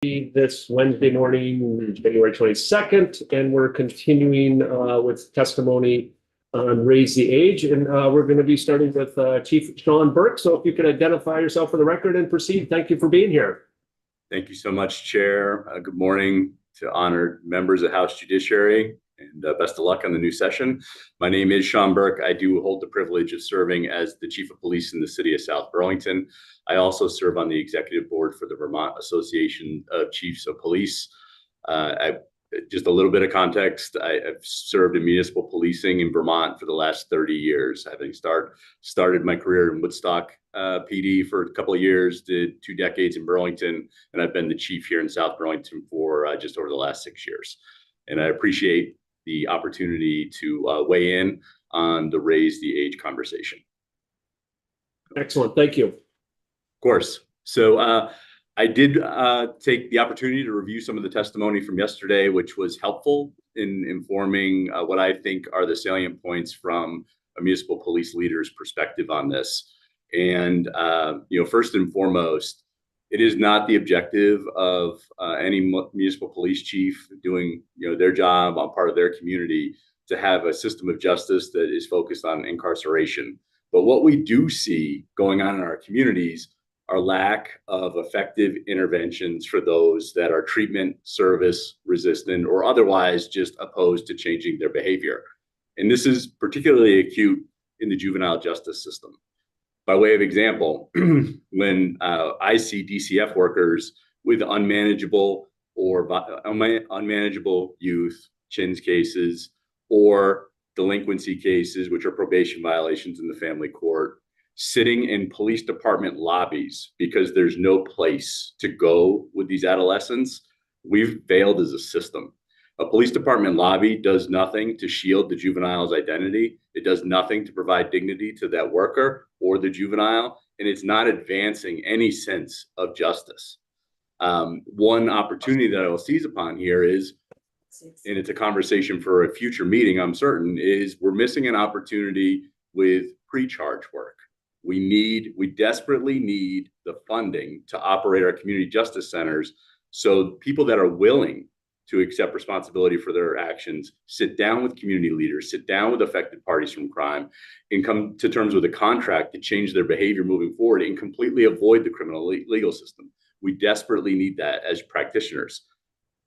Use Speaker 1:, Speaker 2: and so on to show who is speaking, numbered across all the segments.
Speaker 1: This Wednesday morning, January 22nd, and we're continuing with testimony on Raise the Age. And we're going to be starting with Chief Sean Burke. So if you could identify yourself for the record and proceed. Thank you for being here.
Speaker 2: Thank you so much, Chair. Good morning to honored members of House Judiciary, and best of luck on the new session. My name is Sean Burke. I do hold the privilege of serving as the Chief of Police in the city of South Burlington. I also serve on the executive board for the Vermont Association of Chiefs of Police. Just a little bit of context, I've served in municipal policing in Vermont for the last 30 years, having started my career in Woodstock PD for a couple of years, did 2 decades in Burlington, and I've been the chief here in South Burlington for just over the last 6 years. And I appreciate the opportunity to weigh in on the Raise the Age conversation.
Speaker 1: Excellent, thank you.
Speaker 2: Of course. So I did take the opportunity to review some of the testimony from yesterday, which was helpful in informing what I think are the salient points from a municipal police leader's perspective on this. And, first and foremost, it is not the objective of any municipal police chief doing, their job on part of their community to have a system of justice that is focused on incarceration. But what we do see going on in our communities are lack of effective interventions for those that are treatment, service resistant, or otherwise just opposed to changing their behavior. And this is particularly acute in the juvenile justice system. By way of example, when I see DCF workers with unmanageable youth, CHINS cases, or delinquency cases, which are probation violations in the family court, sitting in police department lobbies because there's no place to go with these adolescents, we've failed as a system. A police department lobby does nothing to shield the juvenile's identity. It does nothing to provide dignity to that worker or the juvenile, and it's not advancing any sense of justice. One opportunity that I will seize upon here is, and it's a conversation for a future meeting, I'm certain, is we're missing an opportunity with pre-charge work. We desperately need the funding to operate our community justice centers so people that are willing to accept responsibility for their actions sit down with community leaders, sit down with affected parties from crime, and come to terms with a contract to change their behavior moving forward and completely avoid the criminal legal system. We desperately need that as practitioners.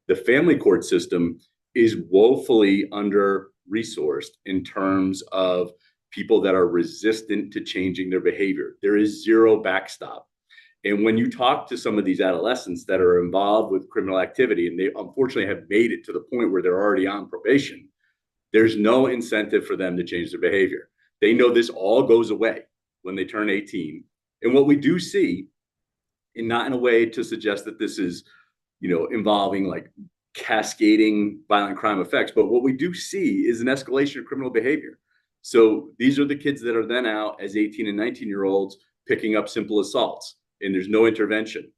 Speaker 2: The family court system is woefully under-resourced in terms of people that are resistant to changing their behavior. There is zero backstop. And when you talk to some of these adolescents that are involved with criminal activity, and they unfortunately have made it to the point where they're already on probation, there's no incentive for them to change their behavior. They know this all goes away when they turn 18. And what we do see, and not in a way to suggest that this is, involving like cascading violent crime effects, but what we do see is an escalation of criminal behavior. So these are the kids that are then out as 18 and 19-year-olds picking up simple assaults, and there's no intervention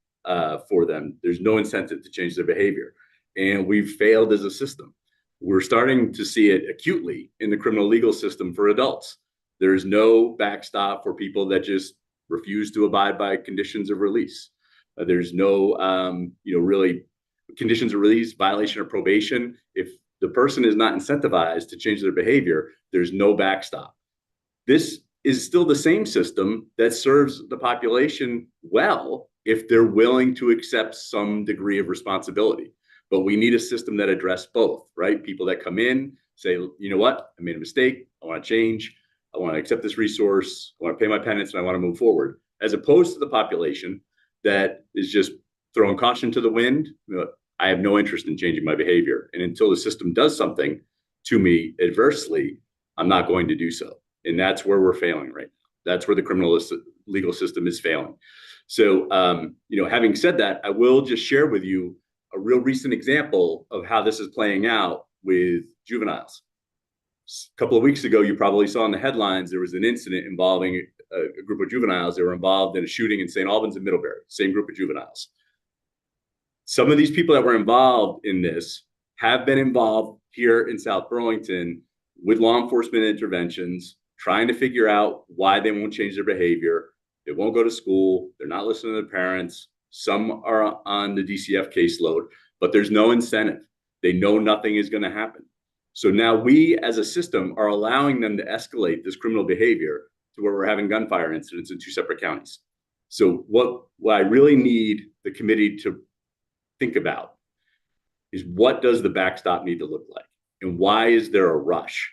Speaker 2: for them. There's no incentive to change their behavior. And we've failed as a system. We're starting to see it acutely in the criminal legal system for adults. There's no backstop for people that just refuse to abide by conditions of release. There's no, really conditions of release, violation of probation. If the person is not incentivized to change their behavior, there's no backstop. This is still the same system that serves the population well if they're willing to accept some degree of responsibility. But we need a system that addresses both, right? People that come in, say, you know what, I made a mistake, I want to change, I want to accept this resource, I want to pay my penance, and I want to move forward. As opposed to the population that is just throwing caution to the wind. I have no interest in changing my behavior. And until the system does something to me adversely, I'm not going to do so. And that's where we're failing right now. That's where the criminal legal system is failing. So, having said that, I will just share with you a real recent example of how this is playing out with juveniles. A couple of weeks ago, you probably saw in the headlines, there was an incident involving a group of juveniles that were involved in a shooting in St. Albans and Middlebury, same group of juveniles. Some of these people that were involved in this have been involved here in South Burlington with law enforcement interventions, trying to figure out why they won't change their behavior. They won't go to school. They're not listening to their parents. Some are on the DCF caseload, but there's no incentive. They know nothing is going to happen. So now we as a system are allowing them to escalate this criminal behavior to where we're having gunfire incidents in 2 separate counties. So what I really need the committee to think about is, what does the backstop need to look like? And why is there a rush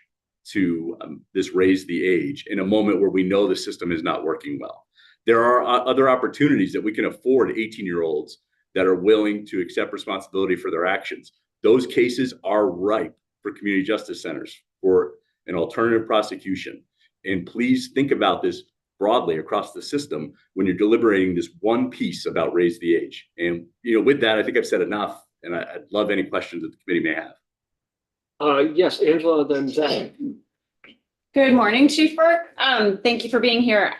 Speaker 2: to this raise the age in a moment where we know the system is not working well? There are other opportunities that we can afford 18-year-olds that are willing to accept responsibility for their actions. Those cases are ripe for community justice centers for an alternative prosecution. And please think about this broadly across the system when you're deliberating this one piece about raise the age. And with that, I think I've said enough, and I'd love any questions that the committee may have.
Speaker 1: Yes, Angela, then Zach.
Speaker 3: Good morning, Chief Burke. Thank you for being here.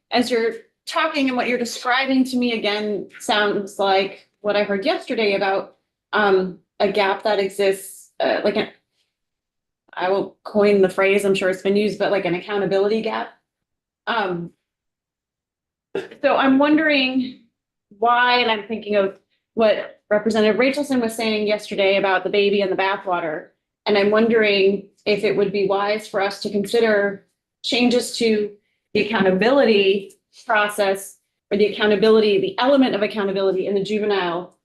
Speaker 3: As you're talking and what you're describing to me again, sounds like what I heard yesterday about a gap that exists, I will coin the phrase, I'm sure it's been used, but like an accountability gap. So I'm wondering why, and I'm thinking of what Representative Rachelson was saying yesterday about the baby and the bathwater. And I'm wondering if it would be wise for us to consider changes to the accountability process, or the element of accountability in the juvenile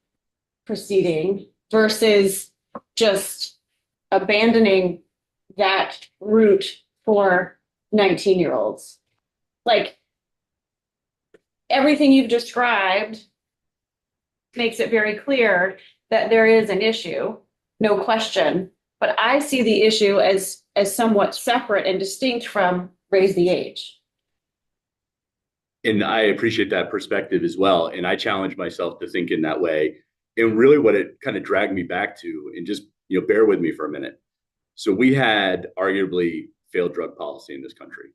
Speaker 3: proceeding, versus just abandoning that route for 19-year-olds. Like, everything you've described makes it very clear that there is an issue, no question. But I see the issue as somewhat separate and distinct from raise the age.
Speaker 2: And I appreciate that perspective as well. And I challenge myself to think in that way. And really what it kind of dragged me back to, and just, bear with me for a minute. So we had arguably failed drug policy in this country.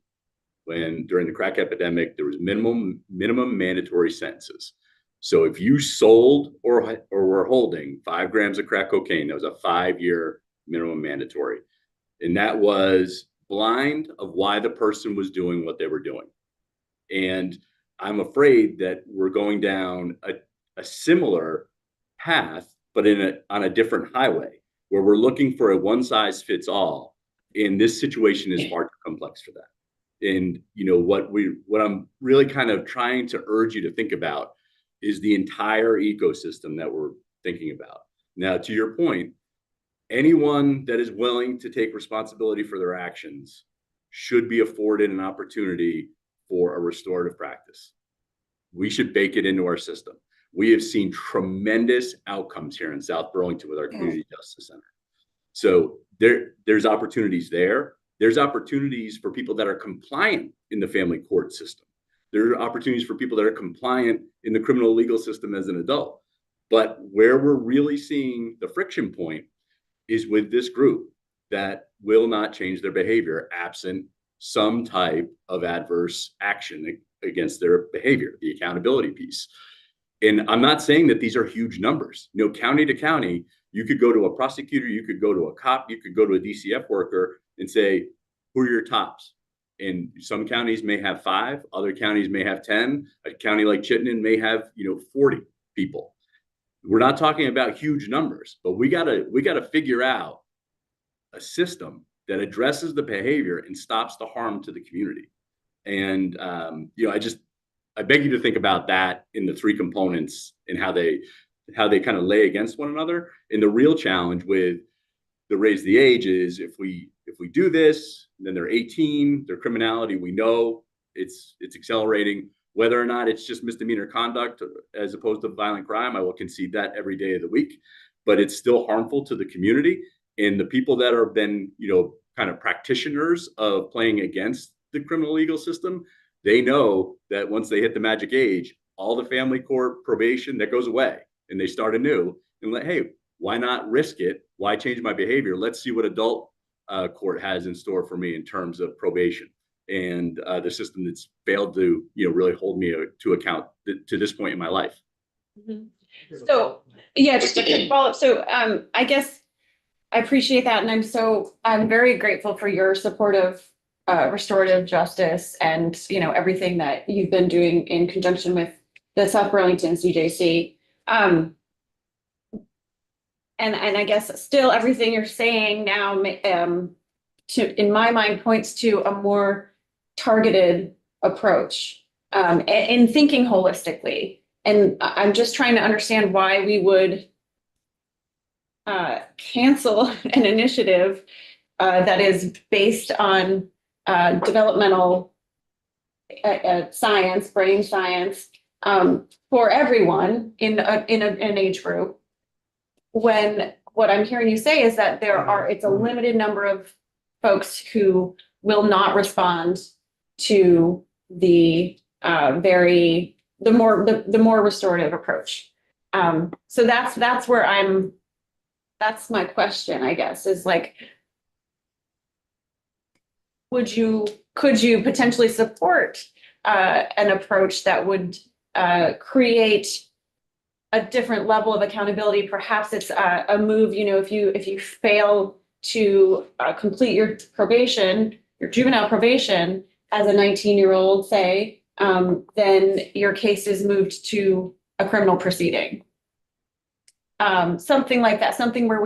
Speaker 2: When during the crack epidemic, there was minimum mandatory sentences. So if you sold or were holding 5 grams of crack cocaine, that was a 5-year minimum mandatory. And that was blind of why the person was doing what they were doing. And I'm afraid that we're going down a similar path, but on a different highway, where we're looking for a one size fits all. And this situation is far too complex for that. And what I'm really kind of trying to urge you to think about is the entire ecosystem that we're thinking about. Now, to your point, anyone that is willing to take responsibility for their actions should be afforded an opportunity for a restorative practice. We should bake it into our system. We have seen tremendous outcomes here in South Burlington with our community justice center. So there's opportunities there. There's opportunities for people that are compliant in the family court system. There are opportunities for people that are compliant in the criminal legal system as an adult. But where we're really seeing the friction point is with this group that will not change their behavior absent some type of adverse action against their behavior, the accountability piece. And I'm not saying that these are huge numbers. County to county, you could go to a prosecutor, you could go to a cop, you could go to a DCF worker and say, who are your tops? And some counties may have 5, other counties may have 10. A county like Chittenden may have, 40 people. We're not talking about huge numbers, but we gotta figure out a system that addresses the behavior and stops the harm to the community. And I beg you to think about that in the 3 components and how they kind of lay against one another. And the real challenge with the raise the age is if we do this, then they're 18, their criminality, we know it's accelerating. Whether or not it's just misdemeanor conduct as opposed to violent crime, I will concede that every day of the week, but it's still harmful to the community. And the people that have been, kind of practitioners of playing against the criminal legal system, they know that once they hit the magic age, all the family court probation, that goes away and they start anew and hey, why not risk it? Why change my behavior? Let's see what adult court has in store for me in terms of probation and the system that's failed to, really hold me to account to this point in my life.
Speaker 3: Mm-hmm. So yeah, just a quick follow-up. So I guess I appreciate that. And I'm very grateful for your support of restorative justice and, everything that you've been doing in conjunction with the South Burlington CJC. And I guess still everything you're saying now, in my mind, points to a more targeted approach, in thinking holistically. And I'm just trying to understand why we would cancel an initiative that is based on developmental science, brain science, for everyone in an age group. When what I'm hearing you say is that it's a limited number of folks who will not respond to the more restorative approach. So that's where that's my question, I guess, is like, could you potentially support an approach that would create a different level of accountability? Perhaps it's a move, if you fail to complete your probation, your juvenile probation as a 19-year-old, say, then your case is moved to a criminal proceeding. Something like that, something where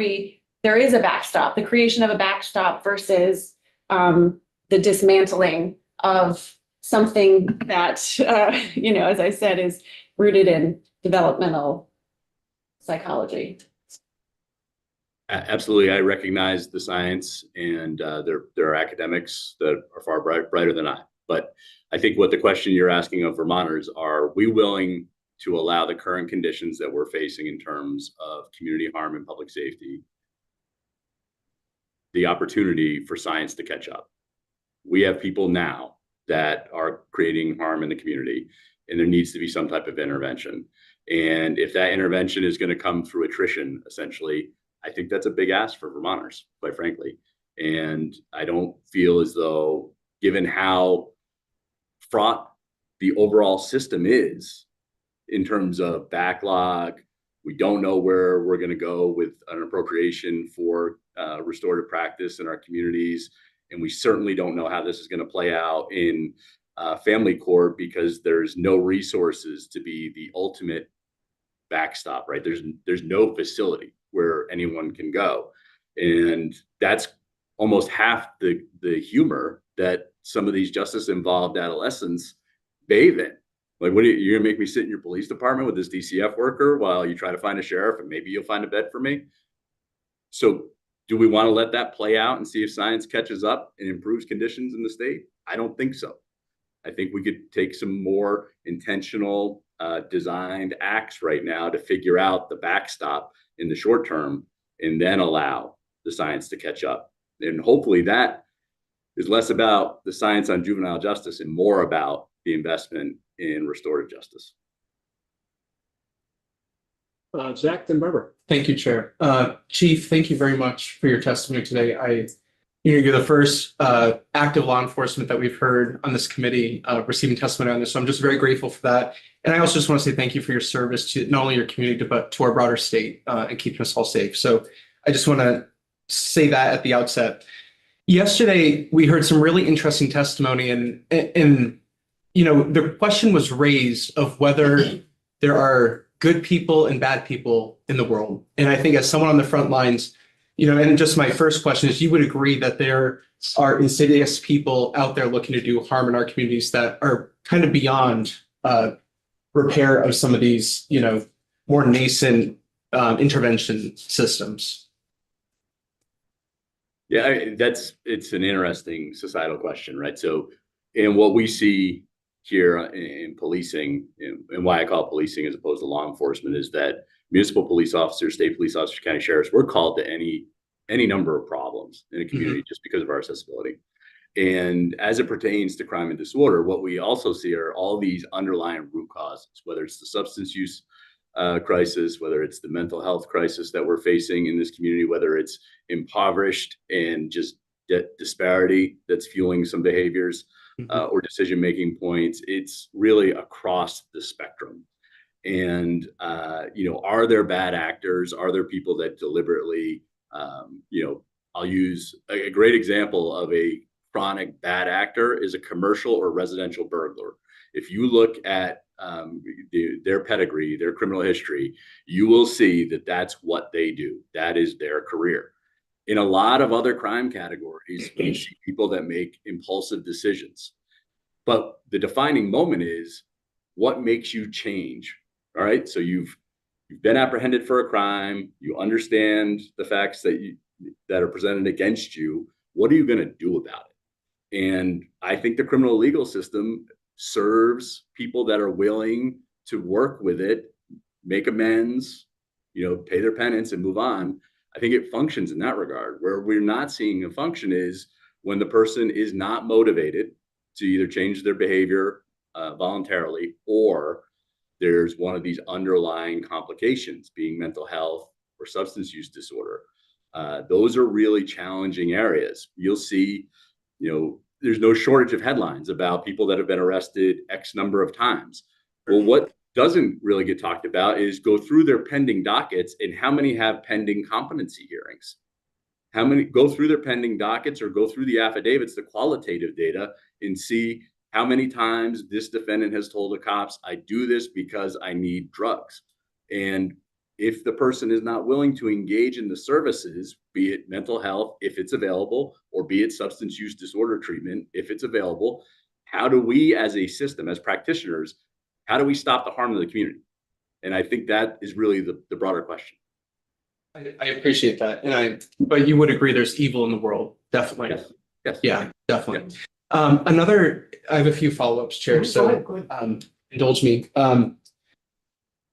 Speaker 3: there is a backstop, the creation of a backstop versus the dismantling of something that, as I said, is rooted in developmental psychology.
Speaker 2: Absolutely. I recognize the science, and there are academics that are far brighter than I. But I think what the question you're asking of Vermonters, are we willing to allow the current conditions that we're facing in terms of community harm and public safety, the opportunity for science to catch up? We have people now that are creating harm in the community, and there needs to be some type of intervention. And if that intervention is going to come through attrition, essentially, I think that's a big ask for Vermonters, quite frankly. And I don't feel as though, given how fraught the overall system is in terms of backlog, we don't know where we're going to go with an appropriation for restorative practice in our communities. And we certainly don't know how this is going to play out in family court, because there's no resources to be the ultimate backstop, right? There's no facility where anyone can go. And that's almost half the humor that some of these justice involved adolescents bathe in. Like, you're gonna make me sit in your police department with this DCF worker while you try to find a sheriff, and maybe you'll find a bed for me? So do we want to let that play out and see if science catches up and improves conditions in the state? I don't think so. I think we could take some more intentional designed acts right now to figure out the backstop in the short term, and then allow the science to catch up. And hopefully that is less about the science on juvenile justice and more about the investment in restorative justice.
Speaker 1: Zach, then Barbara.
Speaker 4: Thank you, Chair. Chief, thank you very much for your testimony today. You're the first active law enforcement that we've heard on this committee receiving testimony on this. So I'm just very grateful for that. And I also just want to say thank you for your service to not only your community, but to our broader state and keeping us all safe. So I just want to say that at the outset. Yesterday, we heard some really interesting testimony, and the question was raised of whether there are good people and bad people in the world. And I think as someone on the front lines, and just my first question is, you would agree that there are insidious people out there looking to do harm in our communities that are kind of beyond repair of some of these, more nascent intervention systems?
Speaker 2: Yeah, it's an interesting societal question, right? So, and what we see here in policing, and why I call it policing as opposed to law enforcement, is that municipal police officers, state police officers, county sheriffs, we're called to any number of problems in a community just because of our accessibility. And as it pertains to crime and disorder, what we also see are all these underlying root causes, whether it's the substance use crisis, whether it's the mental health crisis that we're facing in this community, whether it's impoverished and just disparity that's fueling some behaviors or decision-making points. It's really across the spectrum. And, are there bad actors? Are there people that deliberately, I'll use a great example of a chronic bad actor is a commercial or residential burglar. If you look at their pedigree, their criminal history, you will see that that's what they do. That is their career. In a lot of other crime categories, you see people that make impulsive decisions. But the defining moment is what makes you change. All right. So you've been apprehended for a crime. You understand the facts that are presented against you. What are you going to do about it? And I think the criminal legal system serves people that are willing to work with it, make amends, pay their penance and move on. I think it functions in that regard. Where we're not seeing a function is when the person is not motivated to either change their behavior voluntarily, or there's one of these underlying complications, being mental health or substance use disorder. Those are really challenging areas. You'll see, there's no shortage of headlines about people that have been arrested X number of times. Well, what doesn't really get talked about is go through their pending dockets and how many have pending competency hearings. How many go through their pending dockets or go through the affidavits, the qualitative data, and see how many times this defendant has told the cops, I do this because I need drugs. And if the person is not willing to engage in the services, be it mental health, if it's available, or be it substance use disorder treatment, if it's available, how do we as a system, as practitioners, how do we stop the harm to the community? And I think that is really the broader question.
Speaker 4: I appreciate that. But you would agree there's evil in the world, definitely.
Speaker 2: Yes. Yes.
Speaker 4: Yeah, definitely.
Speaker 2: Yes.
Speaker 4: I have a few follow-ups, Chair, so
Speaker 1: Go ahead.
Speaker 4: indulge me.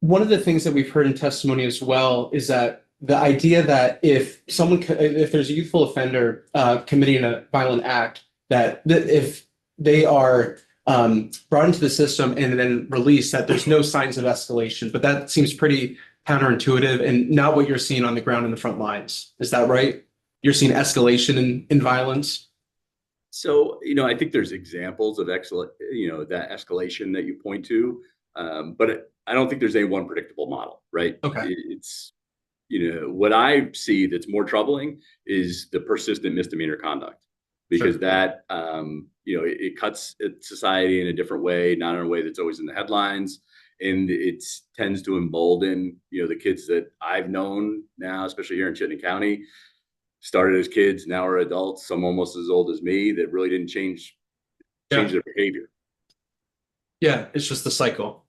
Speaker 4: One of the things that we've heard in testimony as well is that the idea that if there's a youthful offender committing a violent act, that if they are brought into the system and then released, that there's no signs of escalation. But that seems pretty counterintuitive and not what you're seeing on the ground in the front lines. Is that right? You're seeing escalation in violence?
Speaker 2: So, I think there's examples of that escalation that you point to, but I don't think there's any one predictable model, right?
Speaker 4: Okay.
Speaker 2: It's, what I see that's more troubling is the persistent misdemeanor conduct, because
Speaker 4: Sure.
Speaker 2: that, it cuts society in a different way, not in a way that's always in the headlines. And it tends to embolden, the kids that I've known now, especially here in Chittenden County, started as kids, now are adults, some almost as old as me, that really didn't change their behavior.
Speaker 4: Yeah, it's just the cycle.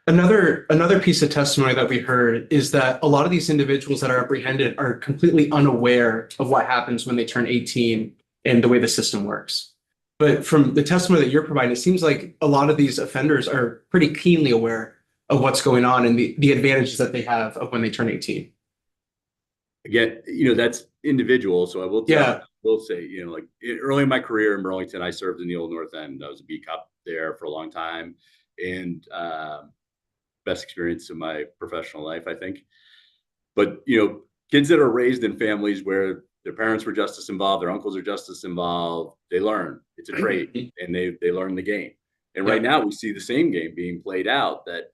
Speaker 4: Another piece of testimony that we heard is that a lot of these individuals that are apprehended are completely unaware of what happens when they turn 18 and the way the system works. But from the testimony that you're providing, it seems like a lot of these offenders are pretty keenly aware of what's going on and the advantages that they have of when they turn 18.
Speaker 2: Again, that's individual. So I will say, early in my career in Burlington, I served in the Old North End. I was a B cop there for a long time, and best experience of my professional life, I think. But, kids that are raised in families where their parents were justice involved, their uncles are justice involved, they learn. It's a trade, and they learn the game. And right now we see the same game being played out, that,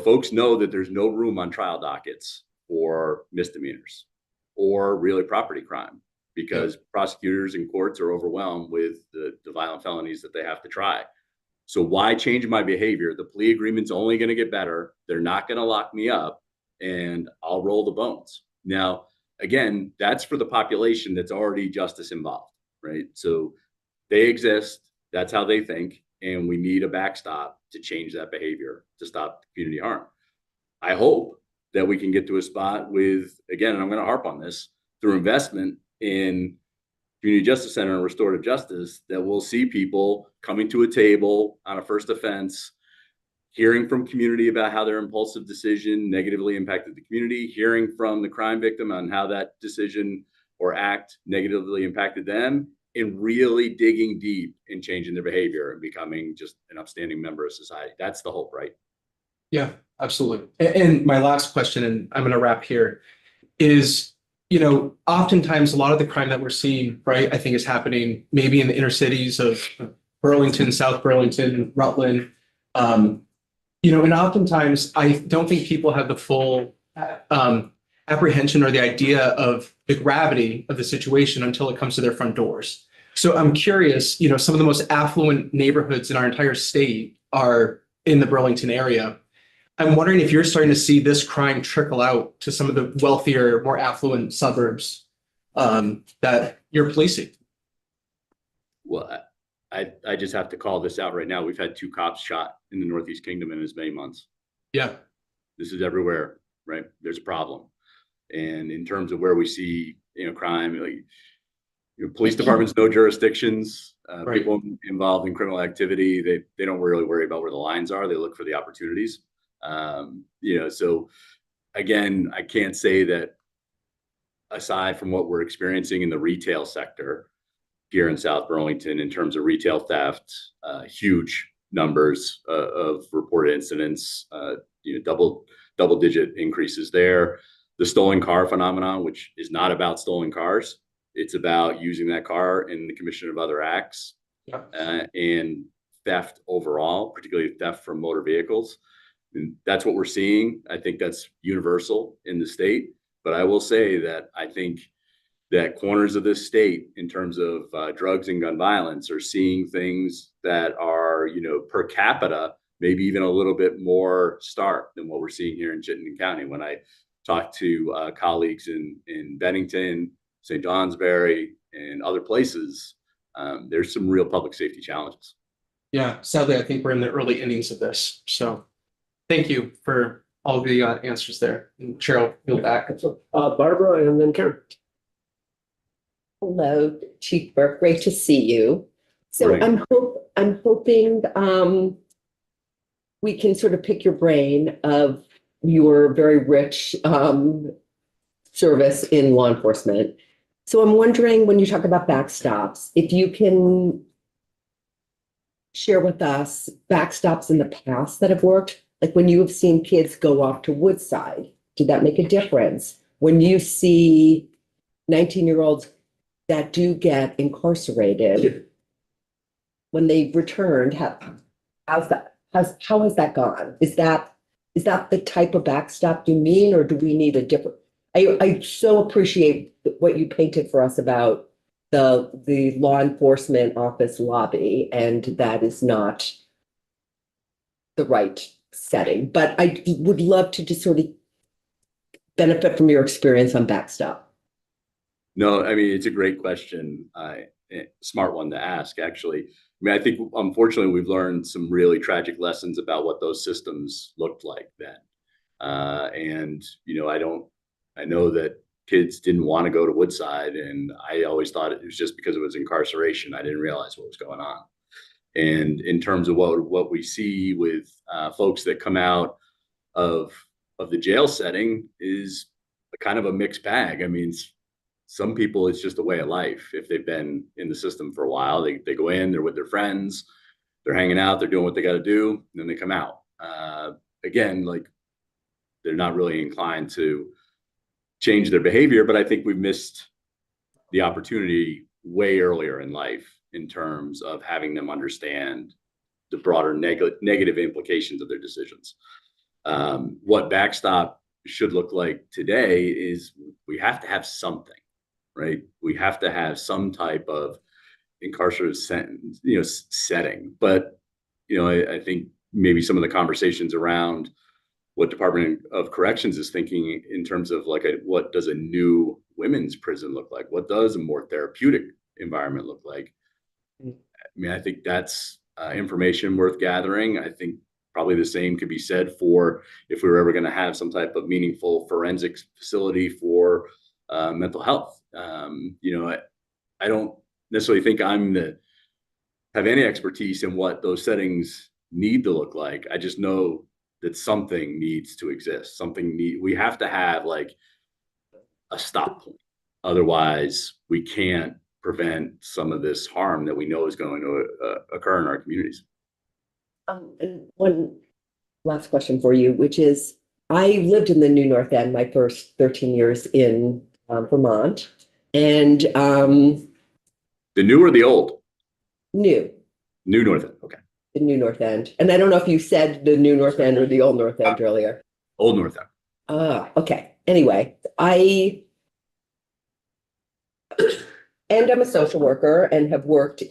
Speaker 2: folks know that there's no room on trial dockets for misdemeanors or really property crime, because prosecutors and courts are overwhelmed with the violent felonies that they have to try. So why change my behavior? The plea agreement's only going to get better. They're not going to lock me up, and I'll roll the bones. Now, again, that's for the population that's already justice involved, right? So they exist. That's how they think. And we need a backstop to change that behavior, to stop community harm. I hope that we can get to a spot with, again, and I'm going to harp on this, through investment in community justice center and restorative justice, that we'll see people coming to a table on a first offense, hearing from community about how their impulsive decision negatively impacted the community, hearing from the crime victim on how that decision or act negatively impacted them, and really digging deep and changing their behavior and becoming just an upstanding member of society. That's the hope, right?
Speaker 4: Yeah, absolutely. And my last question, and I'm going to wrap here, is, oftentimes a lot of the crime that we're seeing, right, I think is happening maybe in the inner cities of Burlington, South Burlington, Rutland, and oftentimes I don't think people have the full apprehension or the idea of the gravity of the situation until it comes to their front doors. So I'm curious, some of the most affluent neighborhoods in our entire state are in the Burlington area. I'm wondering if you're starting to see this crime trickle out to some of the wealthier, more affluent suburbs that you're policing.
Speaker 2: Well, I just have to call this out right now. We've had 2 cops shot in the Northeast Kingdom in as many months.
Speaker 4: Yeah.
Speaker 2: This is everywhere, right? There's a problem. And in terms of where we see, crime, like, police departments, no jurisdictions,
Speaker 4: Right.
Speaker 2: people involved in criminal activity, they don't really worry about where the lines are. They look for the opportunities. So again, I can't say that aside from what we're experiencing in the retail sector here in South Burlington in terms of retail theft, huge numbers of reported incidents, double digit increases there. The stolen car phenomenon, which is not about stolen cars, it's about using that car in the commission of other acts.
Speaker 4: Yeah.
Speaker 2: And theft overall, particularly theft from motor vehicles. And that's what we're seeing. I think that's universal in the state. But I will say that I think that corners of this state in terms of drugs and gun violence are seeing things that are, per capita, maybe even a little bit more stark than what we're seeing here in Chittenden County. When I talk to colleagues in Bennington, St. Johnsbury, and other places, there's some real public safety challenges.
Speaker 4: Yeah, sadly, I think we're in the early innings of this. So thank you for all the answers there. And Cheryl, you'll back.
Speaker 1: Barbara and then Karen.
Speaker 5: Hello, Chief Burke. Great to see you. So
Speaker 2: Great.
Speaker 5: I'm hoping we can sort of pick your brain of your very rich service in law enforcement. So I'm wondering, when you talk about backstops, if you can share with us backstops in the past that have worked, like when you have seen kids go off to Woodside, did that make a difference? When you see 19-year-olds that do get incarcerated, when they returned, how has that gone? Is that the type of backstop you mean, or do we need a different? I so appreciate what you painted for us about the law enforcement office lobby, and that is not the right setting. But I would love to just sort of benefit from your experience on backstop.
Speaker 2: No, I mean, it's a great question. Smart one to ask, actually. I mean, I think, unfortunately, we've learned some really tragic lessons about what those systems looked like then. I know that kids didn't want to go to Woodside, and I always thought it was just because it was incarceration. I didn't realize what was going on. And in terms of what we see with folks that come out of the jail setting is a kind of a mixed bag. I mean, some people, it's just a way of life. If they've been in the system for a while, they go in, they're with their friends, they're hanging out, they're doing what they got to do, and then they come out. Again, like, they're not really inclined to change their behavior, but I think we've missed the opportunity way earlier in life in terms of having them understand the broader negative implications of their decisions. What backstop should look like today is we have to have something, right? We have to have some type of incarcerated sentence, setting. But, I think maybe some of the conversations around what Department of Corrections is thinking in terms of what does a new women's prison look like? What does a more therapeutic environment look like? I mean, I think that's information worth gathering. I think probably the same could be said for if we were ever going to have some type of meaningful forensics facility for mental health. I don't necessarily think have any expertise in what those settings need to look like. I just know that something needs to exist. We have to have a stop point. Otherwise, we can't prevent some of this harm that we know is going to occur in our communities.
Speaker 5: And one last question for you, which is, I lived in the New North End my first 13 years in Vermont, and
Speaker 2: the new or the old?
Speaker 5: New
Speaker 2: North End. Okay.
Speaker 5: The New North End. And I don't know if you said the New North End or the Old North End earlier.
Speaker 2: Old North End.
Speaker 5: Okay. Anyway, and I'm a social worker and have worked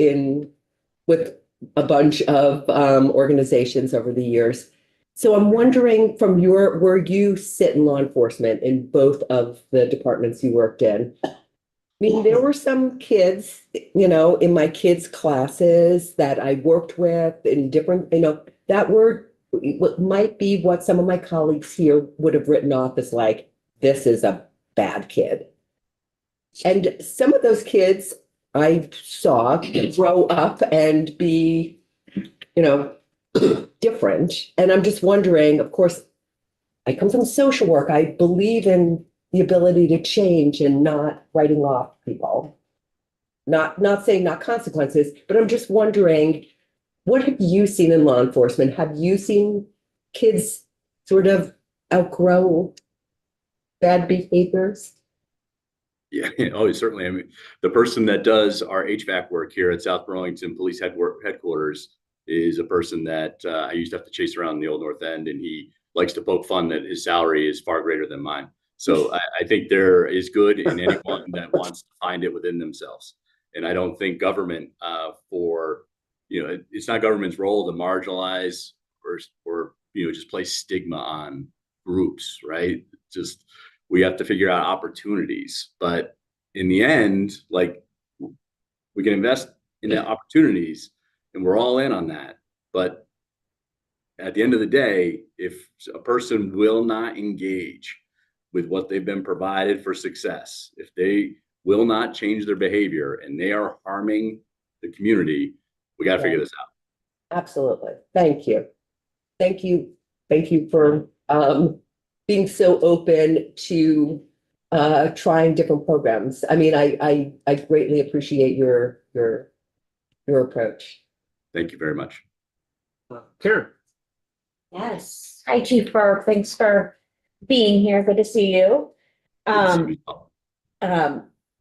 Speaker 5: with a bunch of organizations over the years. So I'm wondering from where you sit in law enforcement in both of the departments you worked in. I mean, there were some kids, in my kids' classes that I worked with in different, that were what might be what some of my colleagues here would have written off as like, this is a bad kid. And some of those kids I saw grow up and be, different. And I'm just wondering, of course, I come from social work. I believe in the ability to change and not writing off people. Not saying not consequences, but I'm just wondering, what have you seen in law enforcement? Have you seen kids sort of outgrow bad behaviors?
Speaker 2: Yeah, oh, certainly. I mean, the person that does our HVAC work here at South Burlington Police Headquarters is a person that I used to have to chase around the Old North End, and he likes to poke fun that his salary is far greater than mine. So I think there is good in anyone that wants to find it within themselves. And I don't think government it's not government's role to marginalize or just place stigma on groups, right? Just we have to figure out opportunities. But in the end, like, we can invest in the opportunities and we're all in on that. But at the end of the day, if a person will not engage with what they've been provided for success, if they will not change their behavior and they are harming the community, we got to figure this out.
Speaker 5: Absolutely. Thank you. Thank you. Thank you for being so open to trying different programs. I mean, I greatly appreciate your approach.
Speaker 2: Thank you very much.
Speaker 1: Karen.
Speaker 6: Yes. Hi, Chief Burke. Thanks for being here. Good to see you.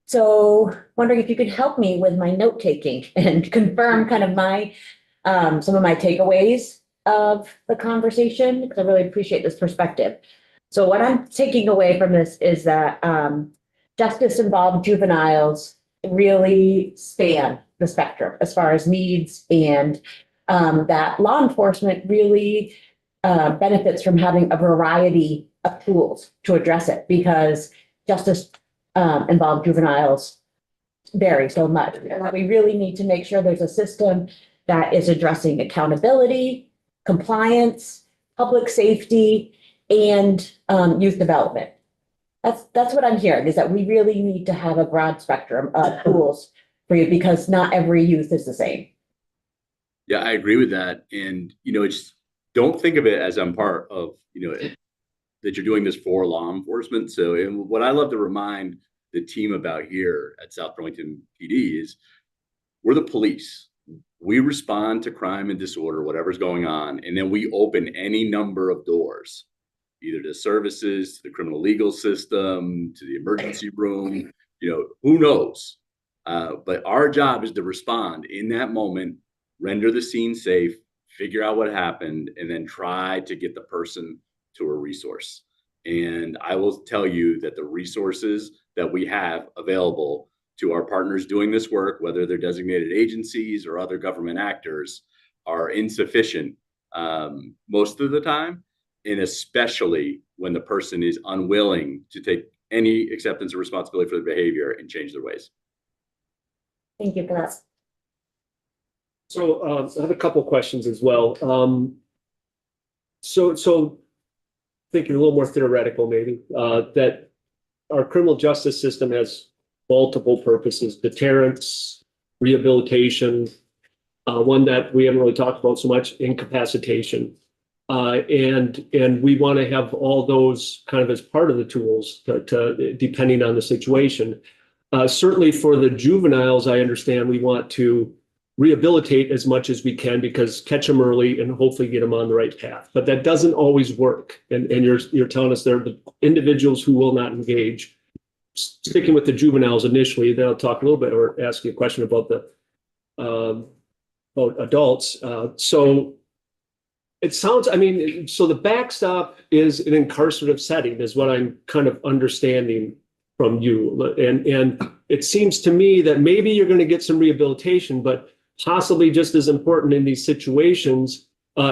Speaker 6: So wondering if you could help me with my note taking and confirm kind of my some of my takeaways of the conversation, because I really appreciate this perspective. So what I'm taking away from this is that justice-involved juveniles really span the spectrum as far as needs, and that law enforcement really benefits from having a variety of tools to address it, because justice involved juveniles vary so much. And that we really need to make sure there's a system that is addressing accountability, compliance, public safety, and youth development. That's what I'm hearing, is that we really need to have a broad spectrum of tools for you, because not every youth is the same.
Speaker 2: Yeah, I agree with that. And, it's don't think of it as I'm part of, that you're doing this for law enforcement. So, and what I love to remind the team about here at South Burlington PD is we're the police. We respond to crime and disorder, whatever's going on, and then we open any number of doors, either to services, to the criminal legal system, to the emergency room, who knows? But our job is to respond in that moment, render the scene safe, figure out what happened, and then try to get the person to a resource. And I will tell you that the resources that we have available to our partners doing this work, whether they're designated agencies or other government actors, are insufficient most of the time, and especially when the person is unwilling to take any acceptance or responsibility for their behavior and change their ways.
Speaker 6: Thank you for that.
Speaker 1: So I have a couple questions as well. So thinking a little more theoretical, maybe, that our criminal justice system has multiple purposes: deterrence, rehabilitation, one that we haven't really talked about so much, incapacitation. And we want to have all those kind of as part of the tools to depending on the situation. Certainly for the juveniles, I understand we want to rehabilitate as much as we can, because catch them early and hopefully get them on the right path. But that doesn't always work. And you're telling us there are the individuals who will not engage. Sticking with the juveniles initially, then I'll talk a little bit or ask you a question about the about adults. So it sounds, so the backstop is an incarcerative setting, is what I'm kind of understanding from you. And it seems to me that maybe you're going to get some rehabilitation, but possibly just as important in these situations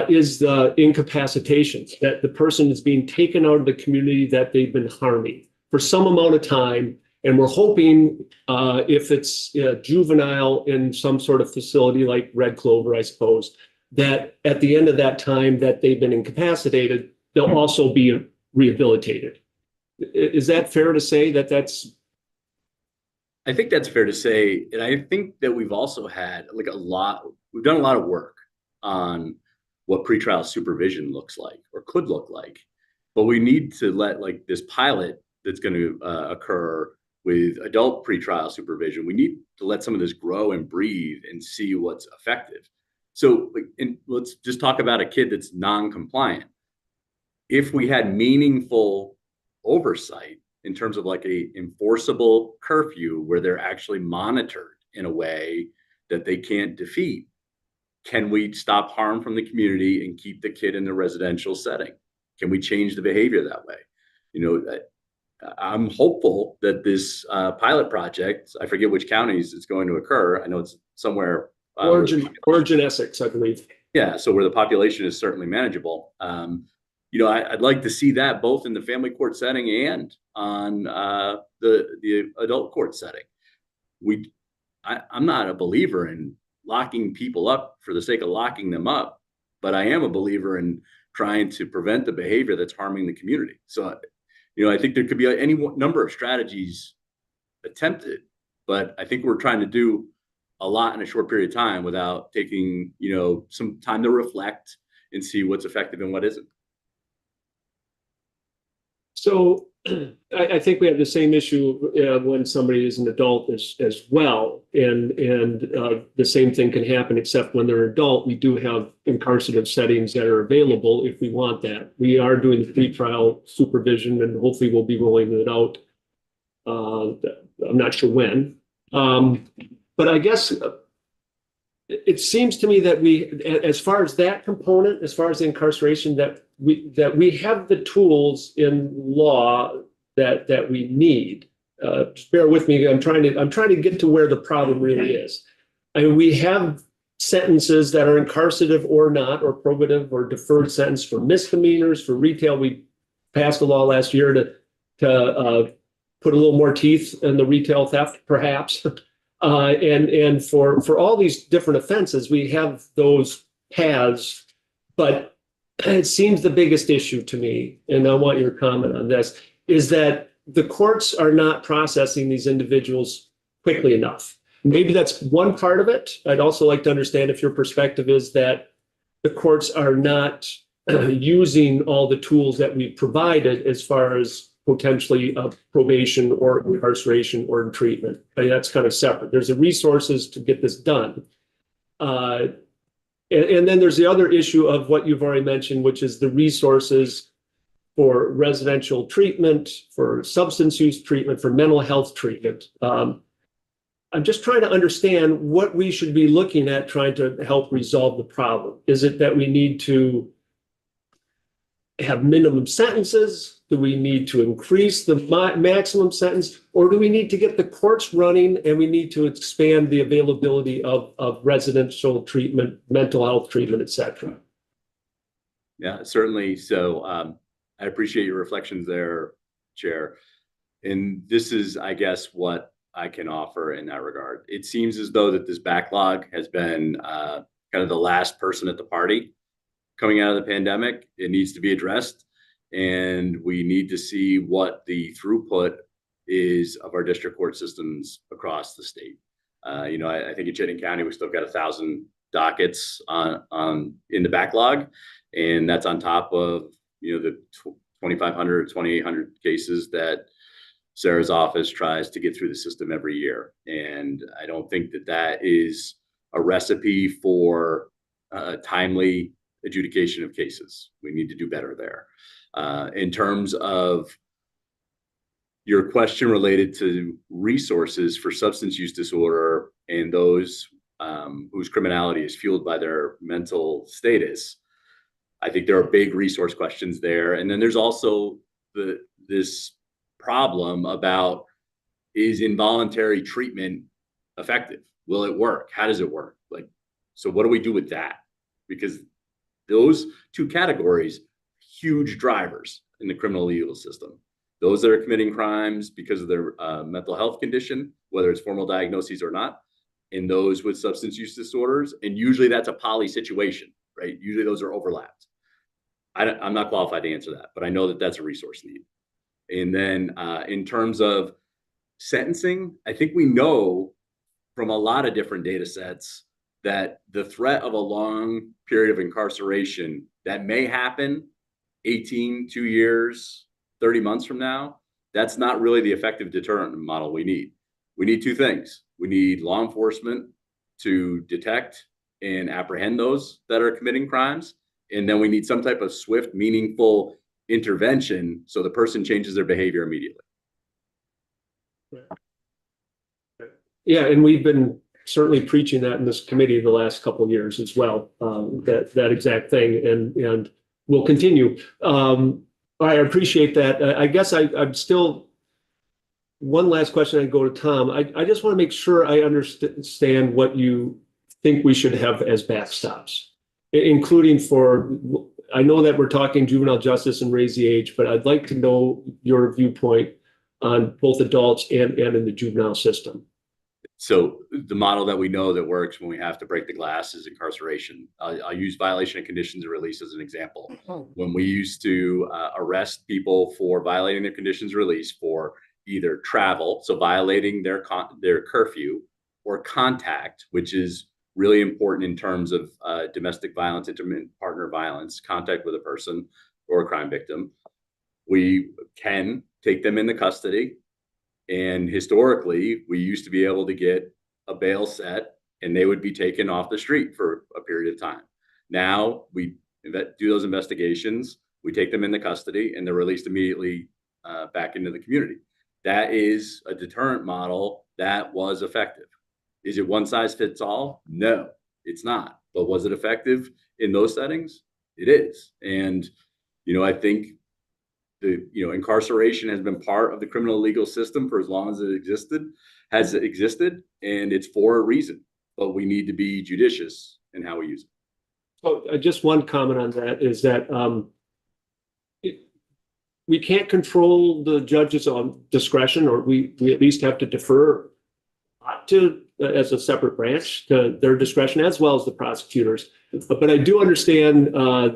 Speaker 1: is the incapacitation, that the person is being taken out of the community that they've been harming for some amount of time. And we're hoping if it's juvenile in some sort of facility like Red Clover, I suppose, that at the end of that time that they've been incapacitated, they'll also be rehabilitated. Is that fair to say that that's?
Speaker 2: I think that's fair to say. And I think that we've also had we've done a lot of work on what pretrial supervision looks like or could look like. But we need to let this pilot that's going to occur with adult pretrial supervision, we need to let some of this grow and breathe and see what's effective. So let's just talk about a kid that's non-compliant. If we had meaningful oversight in terms of a enforceable curfew where they're actually monitored in a way that they can't defeat, can we stop harm from the community and keep the kid in the residential setting? Can we change the behavior that way? I'm hopeful that this pilot project, I forget which counties it's going to occur. I know it's somewhere.
Speaker 1: Origin, Essex, I believe.
Speaker 2: Yeah, so where the population is certainly manageable. I'd like to see that both in the family court setting and on the adult court setting. I'm not a believer in locking people up for the sake of locking them up, but I am a believer in trying to prevent the behavior that's harming the community. So, I think there could be any number of strategies attempted, but I think we're trying to do a lot in a short period of time without taking, some time to reflect and see what's effective and what isn't.
Speaker 1: So I think we have the same issue when somebody is an adult as well. And the same thing can happen, except when they're adult, we do have incarcerative settings that are available if we want that. We are doing the pretrial supervision and hopefully we'll be rolling it out. I'm not sure when. But I guess it seems to me that as far as that component, as far as the incarceration, that we have the tools in law that we need. Just bear with me. I'm trying to get to where the problem really is. I mean, we have sentences that are incarcerative or not, or probative or deferred sentence for misdemeanors, for retail. We passed a law last year to put a little more teeth in the retail theft, perhaps. And for all these different offenses, we have those paths, but it seems the biggest issue to me, and I want your comment on this, is that the courts are not processing these individuals quickly enough. Maybe that's one part of it. I'd also like to understand if your perspective is that the courts are not using all the tools that we've provided as far as potentially probation or incarceration or treatment. I mean, that's kind of separate. There's the resources to get this done. And then there's the other issue of what you've already mentioned, which is the resources for residential treatment, for substance use treatment, for mental health treatment. I'm just trying to understand what we should be looking at trying to help resolve the problem. Is it that we need to have minimum sentences? Do we need to increase the maximum sentence? Or do we need to get the courts running and we need to expand the availability of residential treatment, mental health treatment, et cetera?
Speaker 2: Yeah, certainly. So I appreciate your reflections there, Chair. And this is, I guess, what I can offer in that regard. It seems as though that this backlog has been kind of the last person at the party coming out of the pandemic. It needs to be addressed. And we need to see what the throughput is of our district court systems across the state. I think in Chittenden County, we still got 1,000 dockets in the backlog. And that's on top of, the 2,500, 2,800 cases that Sarah's office tries to get through the system every year. And I don't think that is a recipe for timely adjudication of cases. We need to do better there. In terms of your question related to resources for substance use disorder and those whose criminality is fueled by their mental status, I think there are big resource questions there. And then there's also this problem about, is involuntary treatment effective? Will it work? How does it work? So what do we do with that? Because those two categories, huge drivers in the criminal legal system. Those that are committing crimes because of their mental health condition, whether it's formal diagnoses or not, and those with substance use disorders. And usually that's a poly situation, right? Usually those are overlapped. I'm not qualified to answer that, but I know that that's a resource need. And then in terms of sentencing, I think we know from a lot of different data sets that the threat of a long period of incarceration that may happen 18, 2 years, 30 months from now, that's not really the effective deterrent model we need. We need two things. We need law enforcement to detect and apprehend those that are committing crimes. And then we need some type of swift, meaningful intervention so the person changes their behavior immediately.
Speaker 1: Yeah, and we've been certainly preaching that in this committee the last couple of years as well, that exact thing, and we'll continue. I appreciate that. I guess I'm still, one last question, I go to Tom. I just want to make sure I understand what you think we should have as backstops, including for, I know that we're talking juvenile justice and raise the age, but I'd like to know your viewpoint on both adults and in the juvenile system.
Speaker 2: So the model that we know that works when we have to break the glass is incarceration. I'll use violation of conditions of release as an example. When we used to arrest people for violating their conditions of release for either travel, so violating their curfew, or contact, which is really important in terms of domestic violence, intimate partner violence, contact with a person or a crime victim, we can take them into custody. And historically, we used to be able to get a bail set and they would be taken off the street for a period of time. Now we do those investigations, we take them into custody, and they're released immediately back into the community. That is a deterrent model that was effective. Is it one size fits all? No, it's not. But was it effective in those settings? It is. And, I think incarceration has been part of the criminal legal system for as long as it has existed, and it's for a reason. But we need to be judicious in how we use it.
Speaker 1: So just one comment on that is that we can't control the judge's discretion, or we at least have to defer to, as a separate branch, to their discretion as well as the prosecutors. But I do understand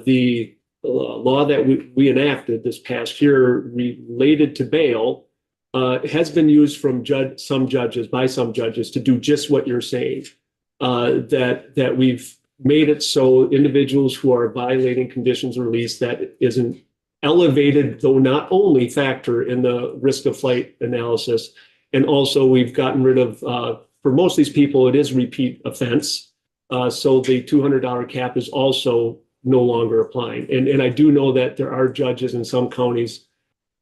Speaker 1: the law that we enacted this past year related to bail has been used from by some judges to do just what you're saying. That we've made it so individuals who are violating conditions of release, that is an elevated, though not only, factor in the risk of flight analysis. And also we've gotten rid of, for most of these people, it is repeat offense. So the $200 cap is also no longer applying. And I do know that there are judges in some counties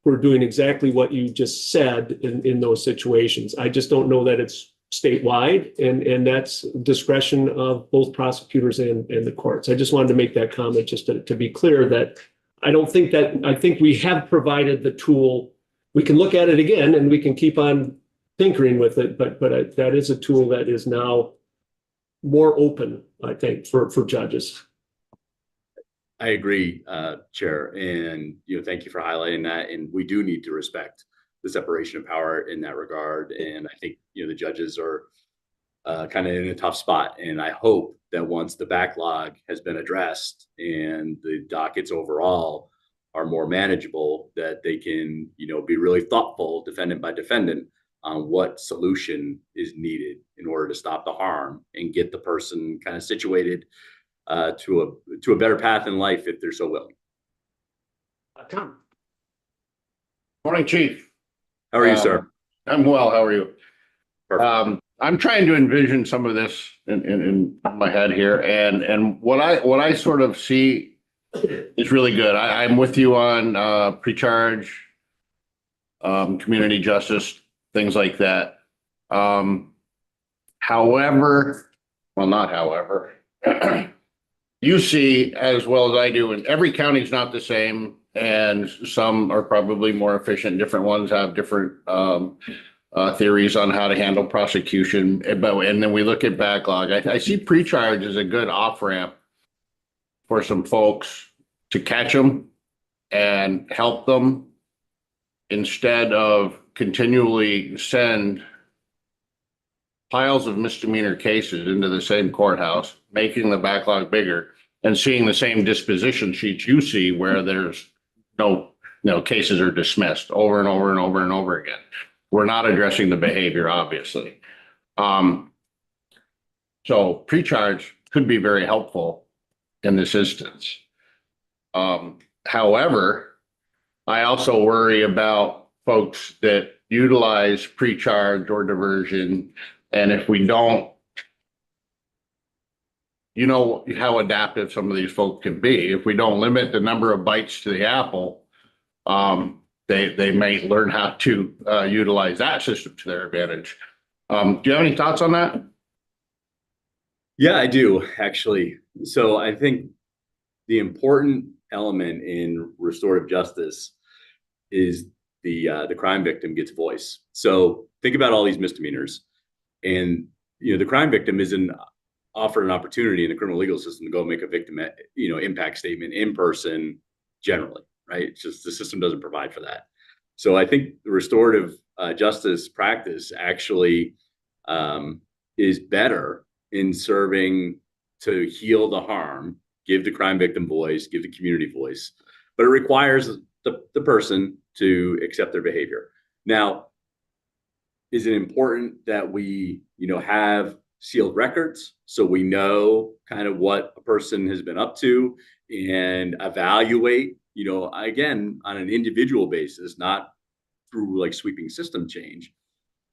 Speaker 1: who are doing exactly what you just said in those situations. I just don't know that it's statewide, and that's discretion of both prosecutors and the courts. I just wanted to make that comment just to be clear that I think we have provided the tool. We can look at it again and we can keep on tinkering with it, but that is a tool that is now more open, I think, for judges.
Speaker 2: I agree, Chair, and thank you for highlighting that. And we do need to respect the separation of power in that regard. And I think the judges are kind of in a tough spot. And I hope that once the backlog has been addressed and the dockets overall are more manageable, that they can be really thoughtful, defendant by defendant, on what solution is needed in order to stop the harm and get the person kind of situated to a better path in life if they're so willing.
Speaker 1: Tom.
Speaker 7: Morning, Chief.
Speaker 2: How are you, sir?
Speaker 7: I'm well. How are you?
Speaker 2: Perfect.
Speaker 7: I'm trying to envision some of this in my head here, and what I sort of see is really good. I'm with you on pre-charge, community justice, things like that. However, you see as well as I do, and every county is not the same, and some are probably more efficient. Different ones have different theories on how to handle prosecution. And then we look at backlog. I see pre-charge as a good off-ramp for some folks to catch them and help them instead of continually send piles of misdemeanor cases into the same courthouse, making the backlog bigger and seeing the same disposition sheets you see where there's no cases are dismissed over and over and over and over again. We're not addressing the behavior, obviously. So pre-charge could be very helpful in this instance. However, I also worry about folks that utilize pre-charge or diversion. And if we don't, you know how adaptive some of these folks can be. If we don't limit the number of bites to the apple, they may learn how to utilize that system to their advantage. Do you have any thoughts on that?
Speaker 2: Yeah, I do actually. So I think the important element in restorative justice is the crime victim gets voice. So think about all these misdemeanors, and the crime victim isn't offered an opportunity in the criminal legal system to go make a victim impact statement in person generally, right? It's just the system doesn't provide for that. So I think the restorative justice practice actually is better in serving to heal the harm, give the crime victim voice, give the community voice, but it requires the person to accept their behavior. Now, is it important that we, have sealed records so we know kind of what a person has been up to and evaluate, again, on an individual basis, not through like sweeping system change,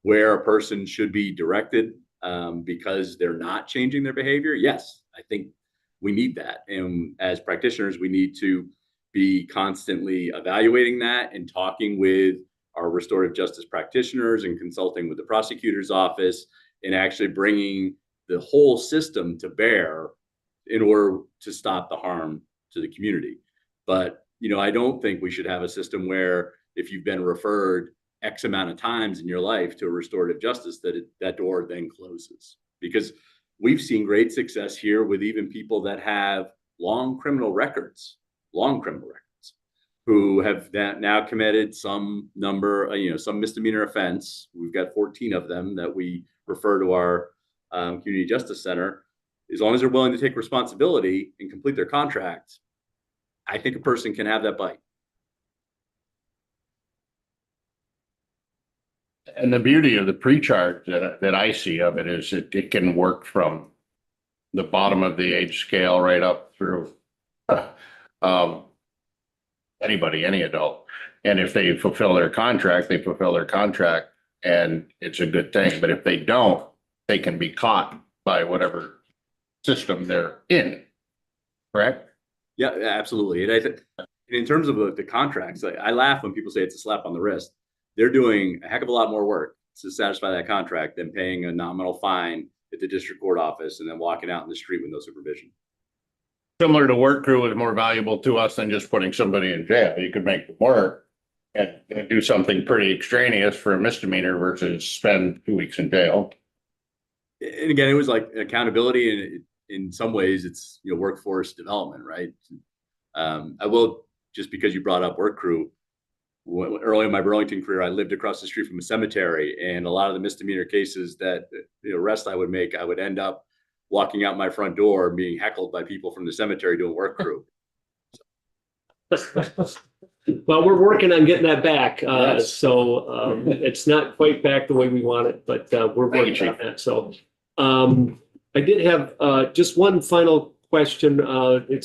Speaker 2: where a person should be directed because they're not changing their behavior? Yes, I think we need that. And as practitioners, we need to be constantly evaluating that and talking with our restorative justice practitioners and consulting with the prosecutor's office and actually bringing the whole system to bear in order to stop the harm to the community. But, I don't think we should have a system where if you've been referred X amount of times in your life to a restorative justice, that door then closes. Because we've seen great success here with even people that have long criminal records, who have now committed some number, some misdemeanor offense. We've got 14 of them that we refer to our community justice center. As long as they're willing to take responsibility and complete their contract, I think a person can have that bite.
Speaker 7: And the beauty of the pre-charge that I see of it is it can work from the bottom of the age scale right up through anybody, any adult. And if they fulfill their contract, they fulfill their contract, and it's a good thing. But if they don't, they can be caught by whatever system they're in. Correct?
Speaker 2: Yeah, absolutely. And I think in terms of the contracts, I laugh when people say it's a slap on the wrist. They're doing a heck of a lot more work to satisfy that contract than paying a nominal fine at the district court office and then walking out in the street with no supervision.
Speaker 7: Similar to work crew is more valuable to us than just putting somebody in jail. You could make them work and do something pretty extraneous for a misdemeanor versus spend 2 weeks in jail.
Speaker 2: And again, it was like accountability, and in some ways it's workforce development, right? I will, just because you brought up work crew, early in my Burlington career, I lived across the street from a cemetery, and a lot of the misdemeanor cases that arrests I would make, I would end up walking out my front door being heckled by people from the cemetery doing work crew.
Speaker 1: Well, we're working on getting that back.
Speaker 2: Yes.
Speaker 1: So it's not quite back the way we want it, but we're working on that. So I did have just one final question. I've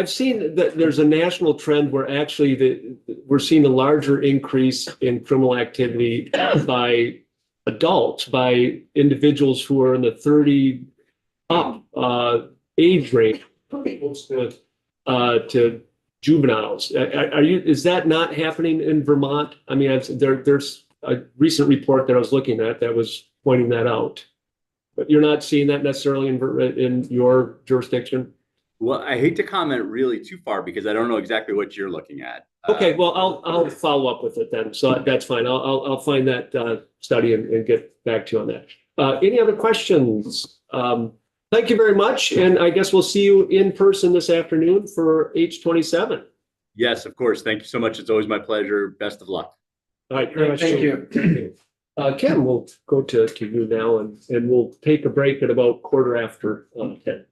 Speaker 1: seen that there's a national trend where actually we're seeing a larger increase in criminal activity by adults, by individuals who are in the 30 up age range, to juveniles. Is that not happening in Vermont? I mean, there's a recent report that I was looking at that was pointing that out, but you're not seeing that necessarily in your jurisdiction.
Speaker 2: Well, I hate to comment really too far because I don't know exactly what you're looking at.
Speaker 1: Okay, well, I'll follow up with it then. So that's fine. I'll find that study and get back to you on that. Any other questions? Thank you very much. And I guess we'll see you in person this afternoon for H27.
Speaker 2: Yes, of course. Thank you so much. It's always my pleasure. Best of luck.
Speaker 1: All right, very much.
Speaker 4: Thank you.
Speaker 1: Kim, we'll go to you now and we'll take a break at about 10:15.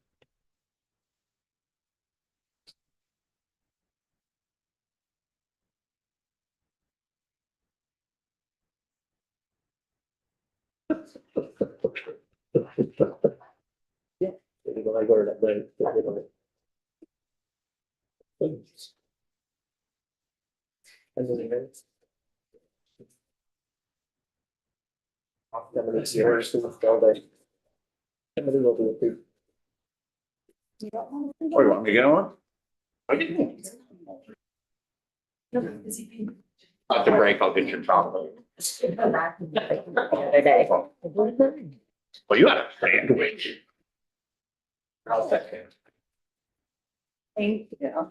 Speaker 1: Yeah. I learned at night.
Speaker 7: Oh, you want me to get one? After break, I'll get your chocolate.
Speaker 6: Other day.
Speaker 7: Well, you understand.
Speaker 3: Thank you.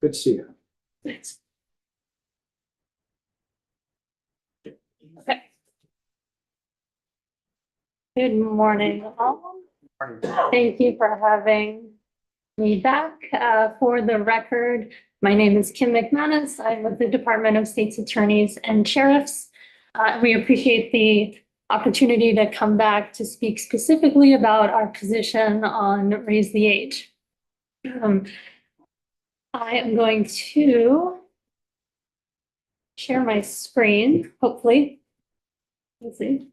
Speaker 1: Good to see you.
Speaker 3: Thanks. Okay. Good morning, all. Thank you for having me back. For the record, my name is Kim McManus. I'm with the Department of State's Attorneys and Sheriffs. We appreciate the opportunity to come back to speak specifically about our position on Raise the Age. I am going to share my screen, hopefully. Let's see.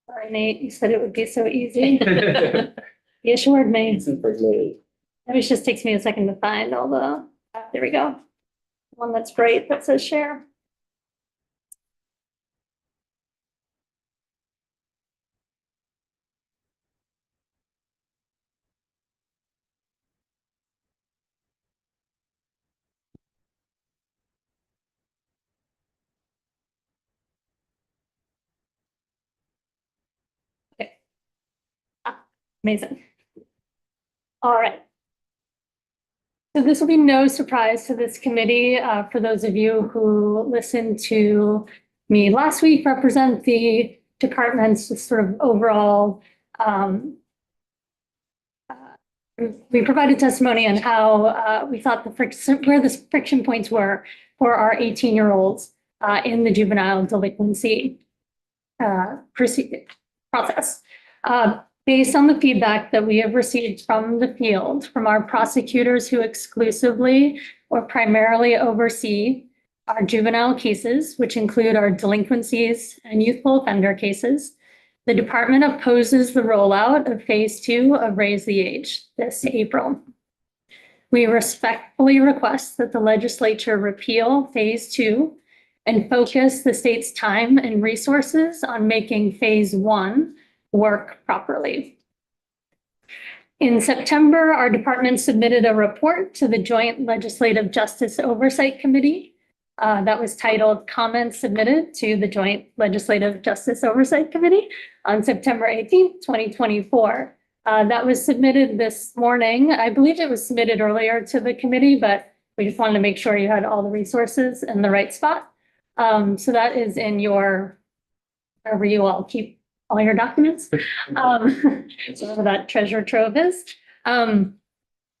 Speaker 3: Sorry, Nate, you said it would be so easy. You assured me. It just takes me a second to find all the, there we go. One that's great that says share. Okay. Amazing. All right. So this will be no surprise to this committee. For those of you who listened to me last week, represent the department's sort of overall. We provided testimony on how we thought where the friction points were for our 18-year-olds in the juvenile delinquency process. Based on the feedback that we have received from the field, from our prosecutors who exclusively or primarily oversee our juvenile cases, which include our delinquencies and youthful offender cases, the department opposes the rollout of phase 2 of Raise the Age this April. We respectfully request that the legislature repeal phase 2 and focus the state's time and resources on making phase 1 work properly. In September, our department submitted a report to the Joint Legislative Justice Oversight Committee that was titled Comments Submitted to the Joint Legislative Justice Oversight Committee on September 18th, 2024. That was submitted this morning. I believe it was submitted earlier to the committee, but we just wanted to make sure you had all the resources in the right spot. So that is in your, wherever you all keep all your documents. So that treasure trove is.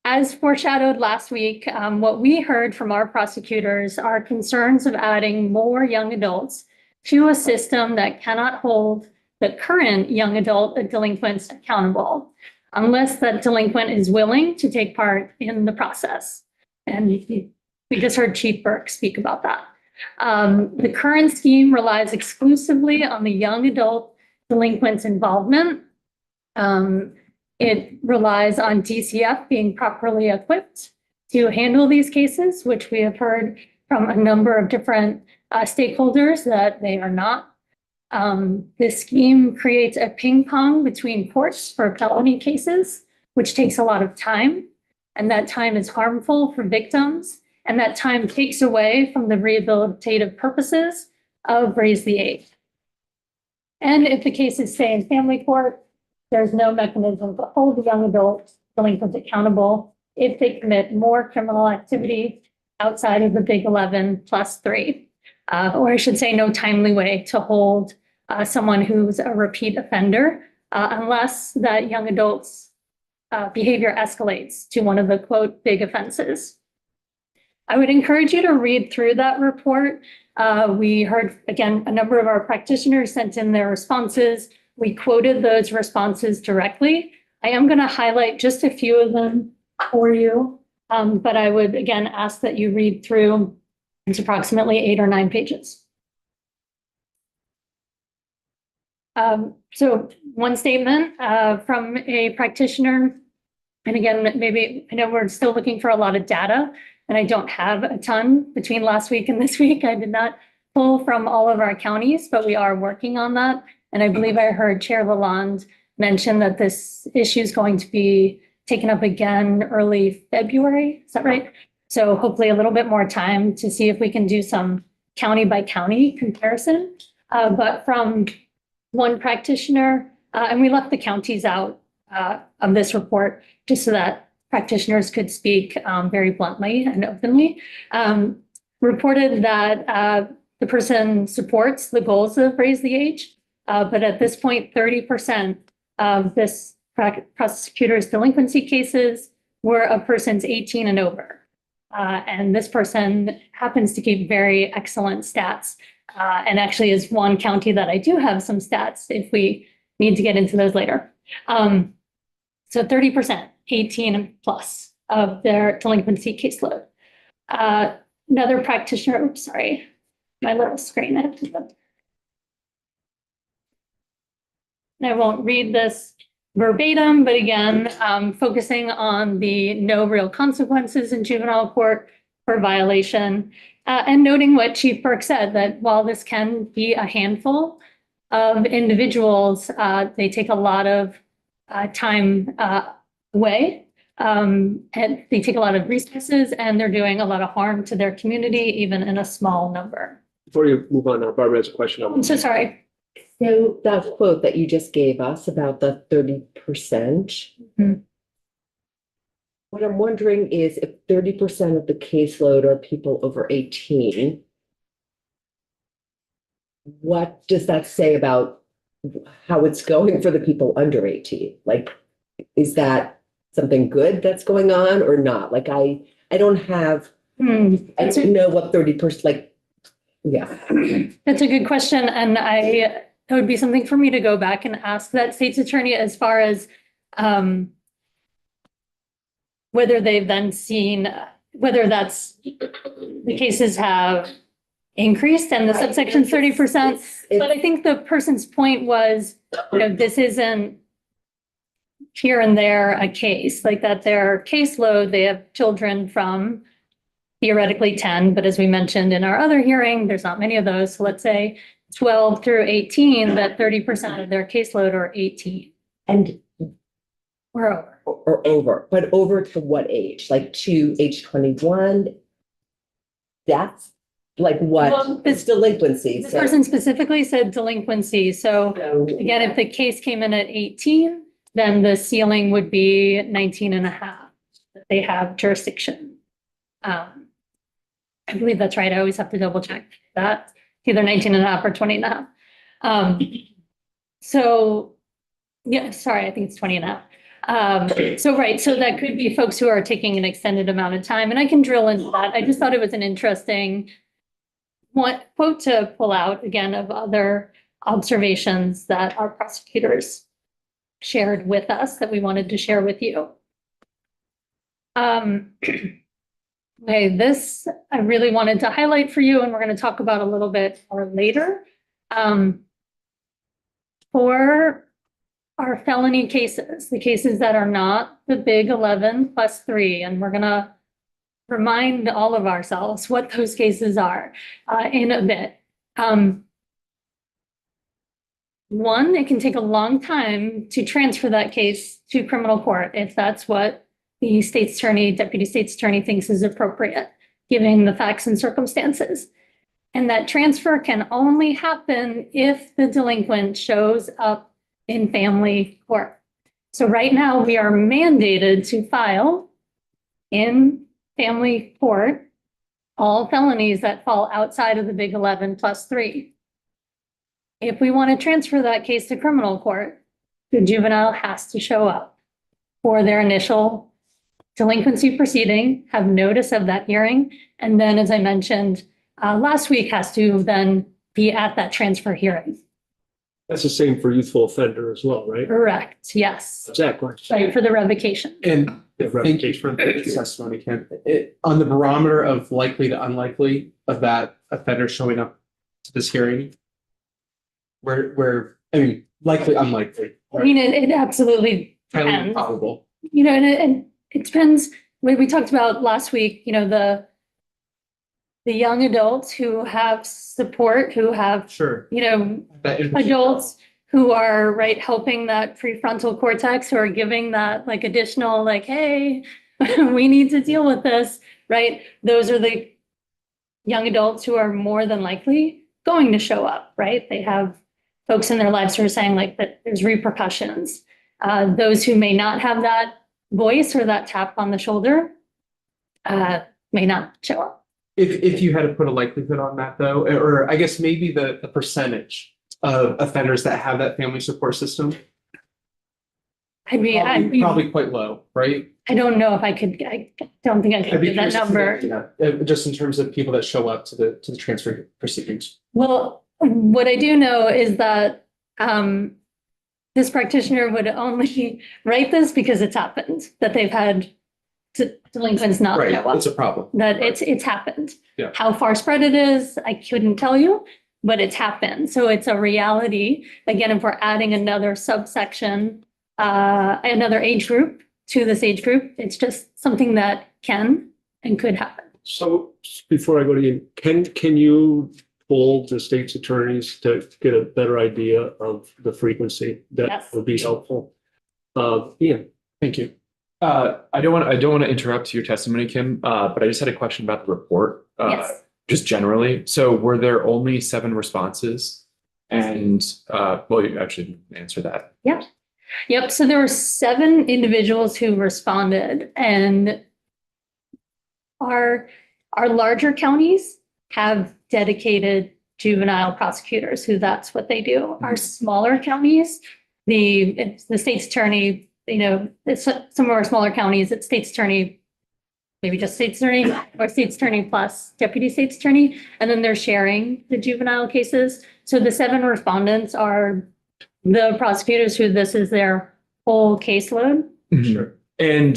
Speaker 3: As foreshadowed last week, what we heard from our prosecutors are concerns of adding more young adults to a system that cannot hold the current young adult delinquents accountable unless that delinquent is willing to take part in the process. And we just heard Chief Burke speak about that. The current scheme relies exclusively on the young adult delinquents' involvement. It relies on DCF being properly equipped to handle these cases, which we have heard from a number of different stakeholders that they are not. This scheme creates a ping pong between courts for felony cases, which takes a lot of time, and that time is harmful for victims
Speaker 8: and that time takes away from the rehabilitative purposes of raise the age. And if the cases stay in family court, there's no mechanism to hold the young adults delinquents accountable if they commit more criminal activity outside of the big 11 plus 3. Or I should say no timely way to hold someone who's a repeat offender unless that young adult's behavior escalates to one of the quote big offenses. I would encourage you to read through that report. We heard, again, a number of our practitioners sent in their responses. We quoted those responses directly. I am going to highlight just a few of them for you, but I would, again, ask that you read through. It's approximately 8 or 9 pages. So one statement from a practitioner, and again, maybe I know we're still looking for a lot of data, and I don't have a ton between last week and this week. I did not pull from all of our counties, but we are working on that. And I believe I heard Chair Lalonde mention that this issue is going to be taken up again early February. Is that right? So hopefully a little bit more time to see if we can do some county by county comparison. But from one practitioner, and we left the counties out of this report just so that practitioners could speak very bluntly and openly, reported that the person supports the goals of Raise the Age, but at this point, 30% of this prosecutor's delinquency cases were of persons 18 and over. And this person happens to keep very excellent stats, and actually is one county that I do have some stats if we need to get into those later. So 30%, 18 and plus of their delinquency caseload. Another practitioner, oops, sorry, my little screen. I won't read this verbatim, but again, focusing on the no real consequences in juvenile court for violation, and noting what Chief Burke said, that while this can be a handful of individuals, they take a lot of time away, and they take a lot of resources, and they're doing a lot of harm to their community, even in a small number.
Speaker 1: Before you move on, Barbara has a question.
Speaker 8: I'm so sorry.
Speaker 5: So that quote that you just gave us about the 30%.
Speaker 8: Mhm.
Speaker 5: What I'm wondering is if 30% of the caseload are people over 18, what does that say about how it's going for the people under 18? Like, is that something good that's going on or not? Like, I don't have, I don't know what 30%, like, yeah.
Speaker 8: That's a good question. And it would be something for me to go back and ask that state's attorney as far as whether they've then seen, whether that's the cases have increased and the subsection 30%. But I think the person's point was, this isn't here and there a case, like that their caseload, they have children from theoretically 10, but as we mentioned in our other hearing, there's not many of those. So let's say 12 through 18, that 30% of their caseload are 18.
Speaker 5: And
Speaker 8: or over.
Speaker 5: Or over, but over to what age? Like to age 21? That's like what?
Speaker 8: Well,
Speaker 5: It's delinquency.
Speaker 8: This
Speaker 5: So,
Speaker 8: person specifically said delinquency. So again, if the case came in at 18, then the ceiling would be 19 and a half. They have jurisdiction. I believe that's right. I always have to double check that. Either 19 and a half or 20 and a half. So yeah, sorry, I think it's 20 and a half. So right, so that could be folks who are taking an extended amount of time, and I can drill into that. I just thought it was an interesting quote to pull out again of other observations that our prosecutors shared with us that we wanted to share with you. Okay, this I really wanted to highlight for you, and we're going to talk about a little bit more later. For our felony cases, the cases that are not the big 11 plus 3, and we're going to remind all of ourselves what those cases are in a bit. One, it can take a long time to transfer that case to criminal court if that's what the state's attorney, deputy state's attorney thinks is appropriate. given the facts and circumstances. And that transfer can only happen if the delinquent shows up in family court. So right now, we are mandated to file in family court all felonies that fall outside of the big 11 plus 3. If we want to transfer that case to criminal court, the juvenile has to show up for their initial delinquency proceeding, have notice of that hearing, and then, as I mentioned last week, has to then be at that transfer hearing.
Speaker 1: That's the same for youthful offender as well, right?
Speaker 8: Correct, yes.
Speaker 1: Exactly.
Speaker 8: Right, for the revocation.
Speaker 4: And
Speaker 1: Yeah,
Speaker 4: thank you for the testimony, Kim. On the barometer of likely to unlikely of that offender showing up to this hearing, I mean, likely, unlikely.
Speaker 8: I mean, it absolutely
Speaker 4: Highly
Speaker 8: depends.
Speaker 4: improbable.
Speaker 8: You know, and it depends, when we talked about last week, you know, the young adults who have support, who have,
Speaker 4: Sure.
Speaker 8: you know,
Speaker 4: That
Speaker 8: adults who are, right, helping that prefrontal cortex, who are giving that like additional, like, hey, we need to deal with this, right? Those are the young adults who are more than likely going to show up, right? They have folks in their lives who are saying like that there's repercussions. Those who may not have that voice or that tap on the shoulder may not show up.
Speaker 4: If you had to put a likelihood on that though, or I guess maybe the percentage of offenders that have that family support system,
Speaker 8: I mean,
Speaker 4: probably quite low, right?
Speaker 8: I don't know if I could, I don't think I
Speaker 4: I'd
Speaker 8: could
Speaker 4: be
Speaker 8: give that
Speaker 4: curious to
Speaker 8: number.
Speaker 4: see, just in terms of people that show up to the transfer proceedings.
Speaker 8: Well, what I do know is that this practitioner would only write this because it's happened, that they've had delinquents not
Speaker 4: Right,
Speaker 8: show up.
Speaker 4: it's a problem.
Speaker 8: That it's happened.
Speaker 4: Yeah.
Speaker 8: How far spread it is, I couldn't tell you, but it's happened. So it's a reality. Again, if we're adding another subsection, another age group to this age group, it's just something that can and could happen.
Speaker 1: So before I go to you, can you poll the state's attorneys to get a better idea of the frequency? That
Speaker 8: Yes.
Speaker 1: would be helpful. Ian.
Speaker 4: Thank you.
Speaker 9: I don't want to interrupt your testimony, Kim, but I just had a question about the report.
Speaker 8: Yes.
Speaker 9: Just generally. So were there only 7 responses? And well, you actually answer that.
Speaker 8: Yep. So there were 7 individuals who responded, and our larger counties have dedicated juvenile prosecutors who that's what they do. Our smaller counties, the state's attorney, you know, some of our smaller counties, it's state's attorney, maybe just state's attorney or state's attorney plus deputy state's attorney, and then they're sharing the juvenile cases. So the 7 respondents are the prosecutors who this is their whole caseload.
Speaker 9: Sure. And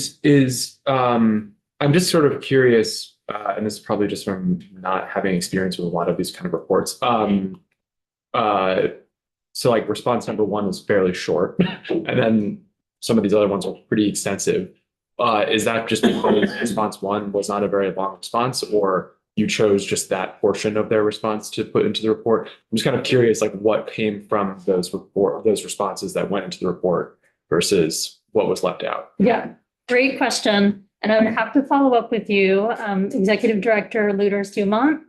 Speaker 9: I'm just sort of curious, and this is probably just from not having experience with a lot of these kind of reports. So like response number 1 is fairly short, and then some of these other ones are pretty extensive. Is that just because response 1 was not a very long response, or you chose just that portion of their response to put into the report? I'm just kind of curious, like what came from those responses that went into the report versus what was left out.
Speaker 8: Yeah, great question. And I would have to follow up with you. Executive Director Luders Dumont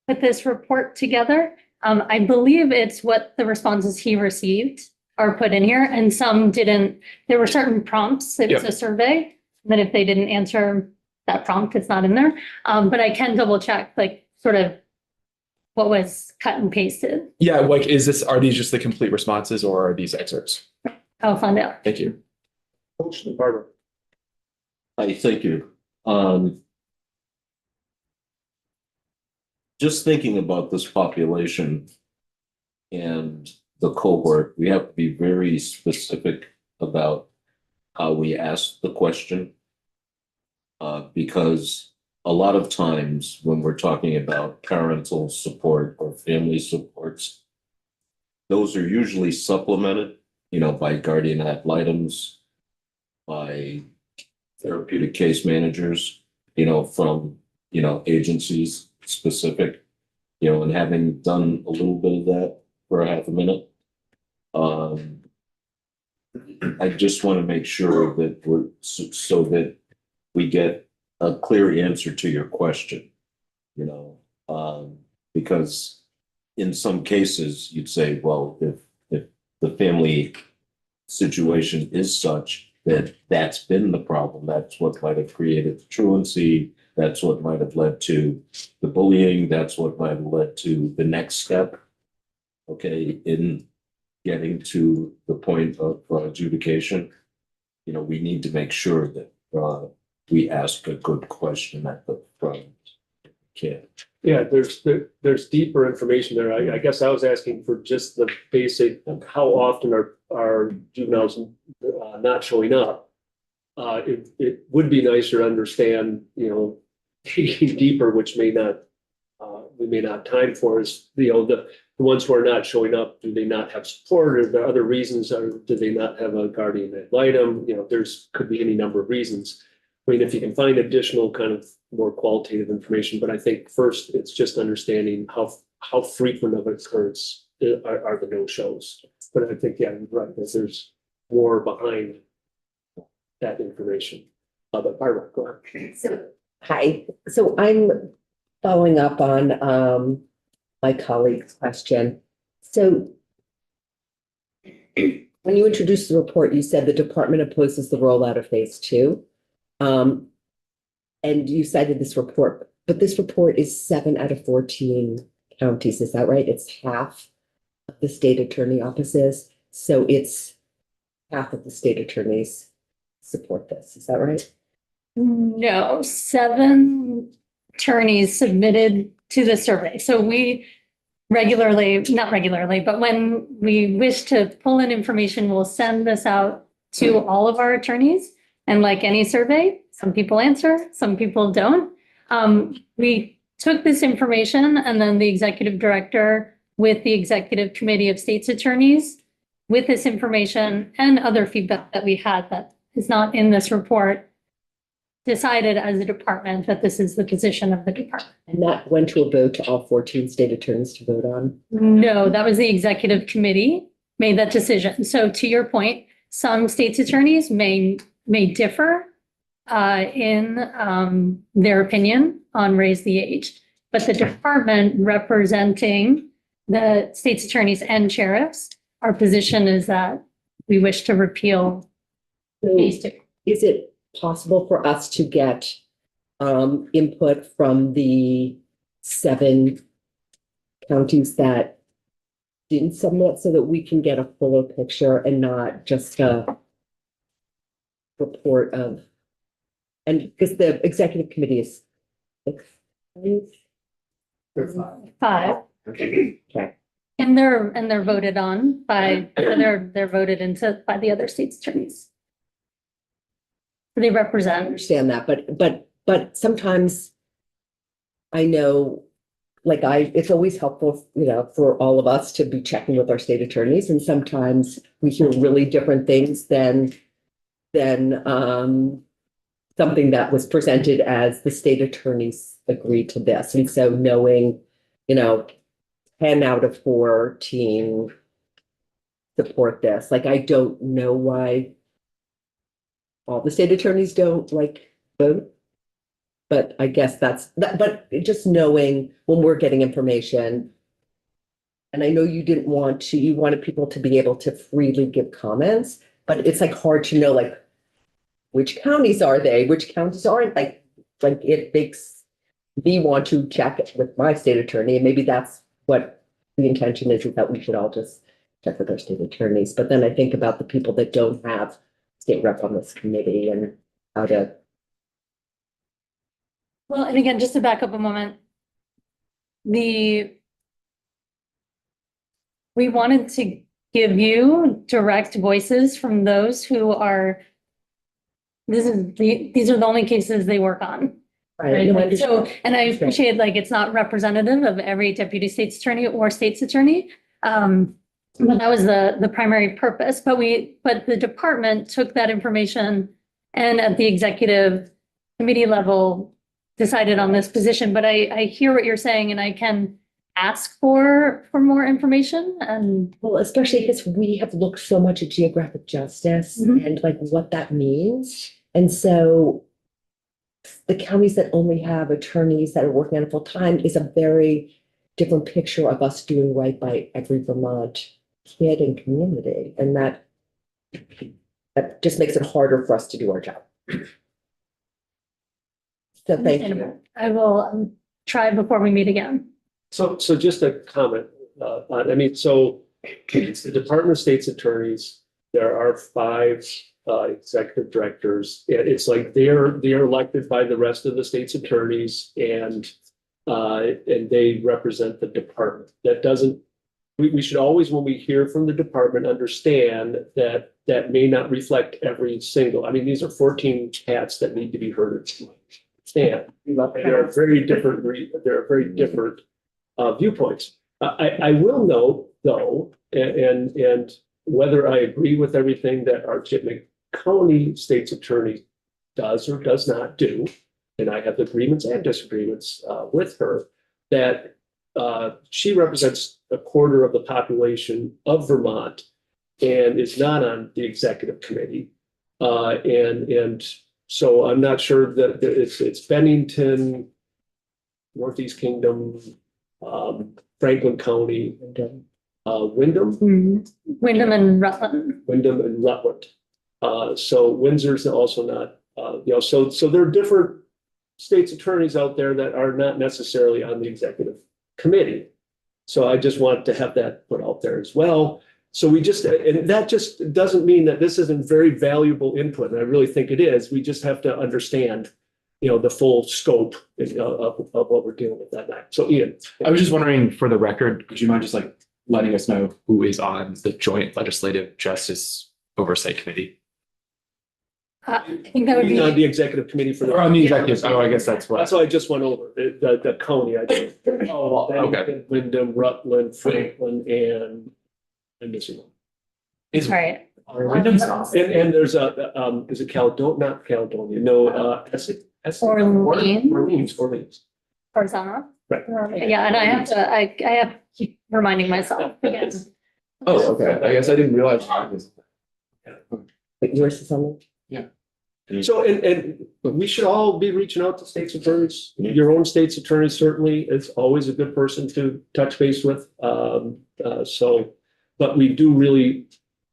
Speaker 8: put this report together. I believe it's what the responses he received are put in here, and some didn't. There were certain prompts. It was a survey that if they didn't answer that prompt, it's not in there. But I can double check, like sort of what was cut and pasted.
Speaker 9: Yeah, like are these just the complete responses or are these excerpts?
Speaker 8: I'll find out.
Speaker 9: Thank you.
Speaker 1: Coach Barber.
Speaker 10: Hi, thank you. Just thinking about this population and the cohort, we have to be very specific about how we ask the question. Because a lot of times when we're talking about parental support or family supports, those are usually supplemented, by guardian ad litems, by therapeutic case managers, from, agencies specific, and having done a little bit of that for a half a minute. I just want to make sure that so that we get a clear answer to your question. you know, because in some cases, you'd say, well, if the family situation is such that that's been the problem, that's what might have created the truancy, that's what might have led to the bullying, that's what might have led to the next step, okay, in getting to the point of adjudication. You know, we need to make sure that we ask a good question at the front.
Speaker 1: Yeah, there's deeper information there. I guess I was asking for just the basic, how often are juveniles not showing up? It would be nicer to understand, you know, deeper, which may not, we may not have time for, is, you know, the ones who are not showing up, do they not have support, or are there other reasons, or do they not have a guardian ad litem? You know, could be any number of reasons. I mean, if you can find additional kind of more qualitative information, but I think first it's just understanding how frequent of occurrence are the no-shows. But I think, yeah, you're right, that there's more behind that information. But Barbara, go ahead.
Speaker 5: Hi, so I'm following up on my colleague's question. So when you introduced the report, you said the department opposes the rollout of phase 2. And you cited this report, but this report is 7 out of 14 counties. Is that right? It's half of the state attorney offices. So it's half of the state attorneys support this. Is that right?
Speaker 8: No, 7 attorneys submitted to the survey. So we not regularly, but when we wish to pull in information, we'll send this out to all of our attorneys. And like any survey, some people answer, some people don't. We took this information, and then the executive director with the executive committee of state's attorneys with this information and other feedback that we had that is not in this report, decided as a department that this is the position of the department.
Speaker 5: And that went to a vote to all 14 state attorneys to vote on?
Speaker 8: No, that was the executive committee made that decision. So to your point, some state's attorneys may differ in their opinion on raise the age, but the department representing the state's attorneys and sheriffs, our position is that we wish to repeal phase 2.
Speaker 5: Is it possible for us to get input from the 7 counties that didn't submit so that we can get a fuller picture and not just a report of, and because the executive committee is 6,
Speaker 8: 5.
Speaker 5: Okay.
Speaker 8: And they're voted on by, they're voted into by the other state's attorneys. They
Speaker 5: I
Speaker 8: represent.
Speaker 5: understand that, but sometimes I know, like it's always helpful, you know, for all of us to be checking with our state attorneys, and sometimes we hear really different things than something that was presented as the state attorneys agreed to this. And so knowing, you know, 10 out of 14 support this, like, I don't know why all the state attorneys don't vote. But I guess that's that, but just knowing when we're getting information, and I know you wanted people to be able to freely give comments, but it's hard to know which counties are they, which counties aren't, like it makes me want to check it with my state attorney, and maybe that's what the intention is that we should all just check with our state attorneys. But then I think about the people that don't have state rep on this committee and how to.
Speaker 8: Well, and again, just to back up a moment, we wanted to give you direct voices from those who are, these are the only cases they work on.
Speaker 5: Right.
Speaker 8: Right. So, and I appreciate it's not representative of every deputy state's attorney or state's attorney. But that was the primary purpose. But the department took that information and at the executive committee level decided on this position. But I hear what you're saying, and I can ask for more information. And
Speaker 5: well, especially because we have looked so much at geographic justice and what that means. And so the counties that only have attorneys that are working on it full time is a very different picture of us doing right by every Vermont kid and community. And that just makes it harder for us to do our job. So thank you.
Speaker 8: I will try before we meet again.
Speaker 1: So just a comment, so it's the Department of State's attorneys, there are 5 executive directors. It's like they're elected by the rest of the state's attorneys and they represent the department. That doesn't, we should always, when we hear from the department, understand that that may not reflect every single, these are 14 hats that need to be heard. Understand? There are very different viewpoints. I will note though, and whether I agree with everything that our Chittenden County State's Attorney does or does not do, and I have agreements and disagreements with her, that she represents a quarter of the population of Vermont and is not on the executive committee. And so I'm not sure that it's Bennington, Northeast Kingdom, Franklin County, Wyndham.
Speaker 8: Wyndham and Rutland.
Speaker 1: Wyndham and Rutland. So Windsor's also not, so there are different state's attorneys out there that are not necessarily on the executive committee. So I just want to have that put out there as well. So and that just doesn't mean that this isn't very valuable input. And I really think it is. We just have to understand, the full scope of what we're dealing with that night. So Ian.
Speaker 9: I was just wondering, for the record, could you mind just letting us know who is on the Joint Legislative Justice Oversight Committee?
Speaker 8: I think that would be.
Speaker 1: On the executive committee for
Speaker 9: Or on the executive, I guess that's what.
Speaker 1: That's what I just went over, the county.
Speaker 9: Oh, okay.
Speaker 1: Wyndham, Rutland, Franklin, and I'm missing one.
Speaker 9: Is
Speaker 8: Right.
Speaker 9: Wyndham's not.
Speaker 1: And there's is it Caledonia? Not Caledonia, no, Essex.
Speaker 8: Orleans.
Speaker 1: Orleans.
Speaker 8: Horizontal.
Speaker 1: Right.
Speaker 8: Yeah, and I have to, I have to keep reminding myself again.
Speaker 9: Oh, okay. I guess I didn't realize.
Speaker 5: But yours is on
Speaker 1: So, and we should all be reaching out to state's attorneys. Your own state's attorney certainly is always a good person to touch base with. But we do really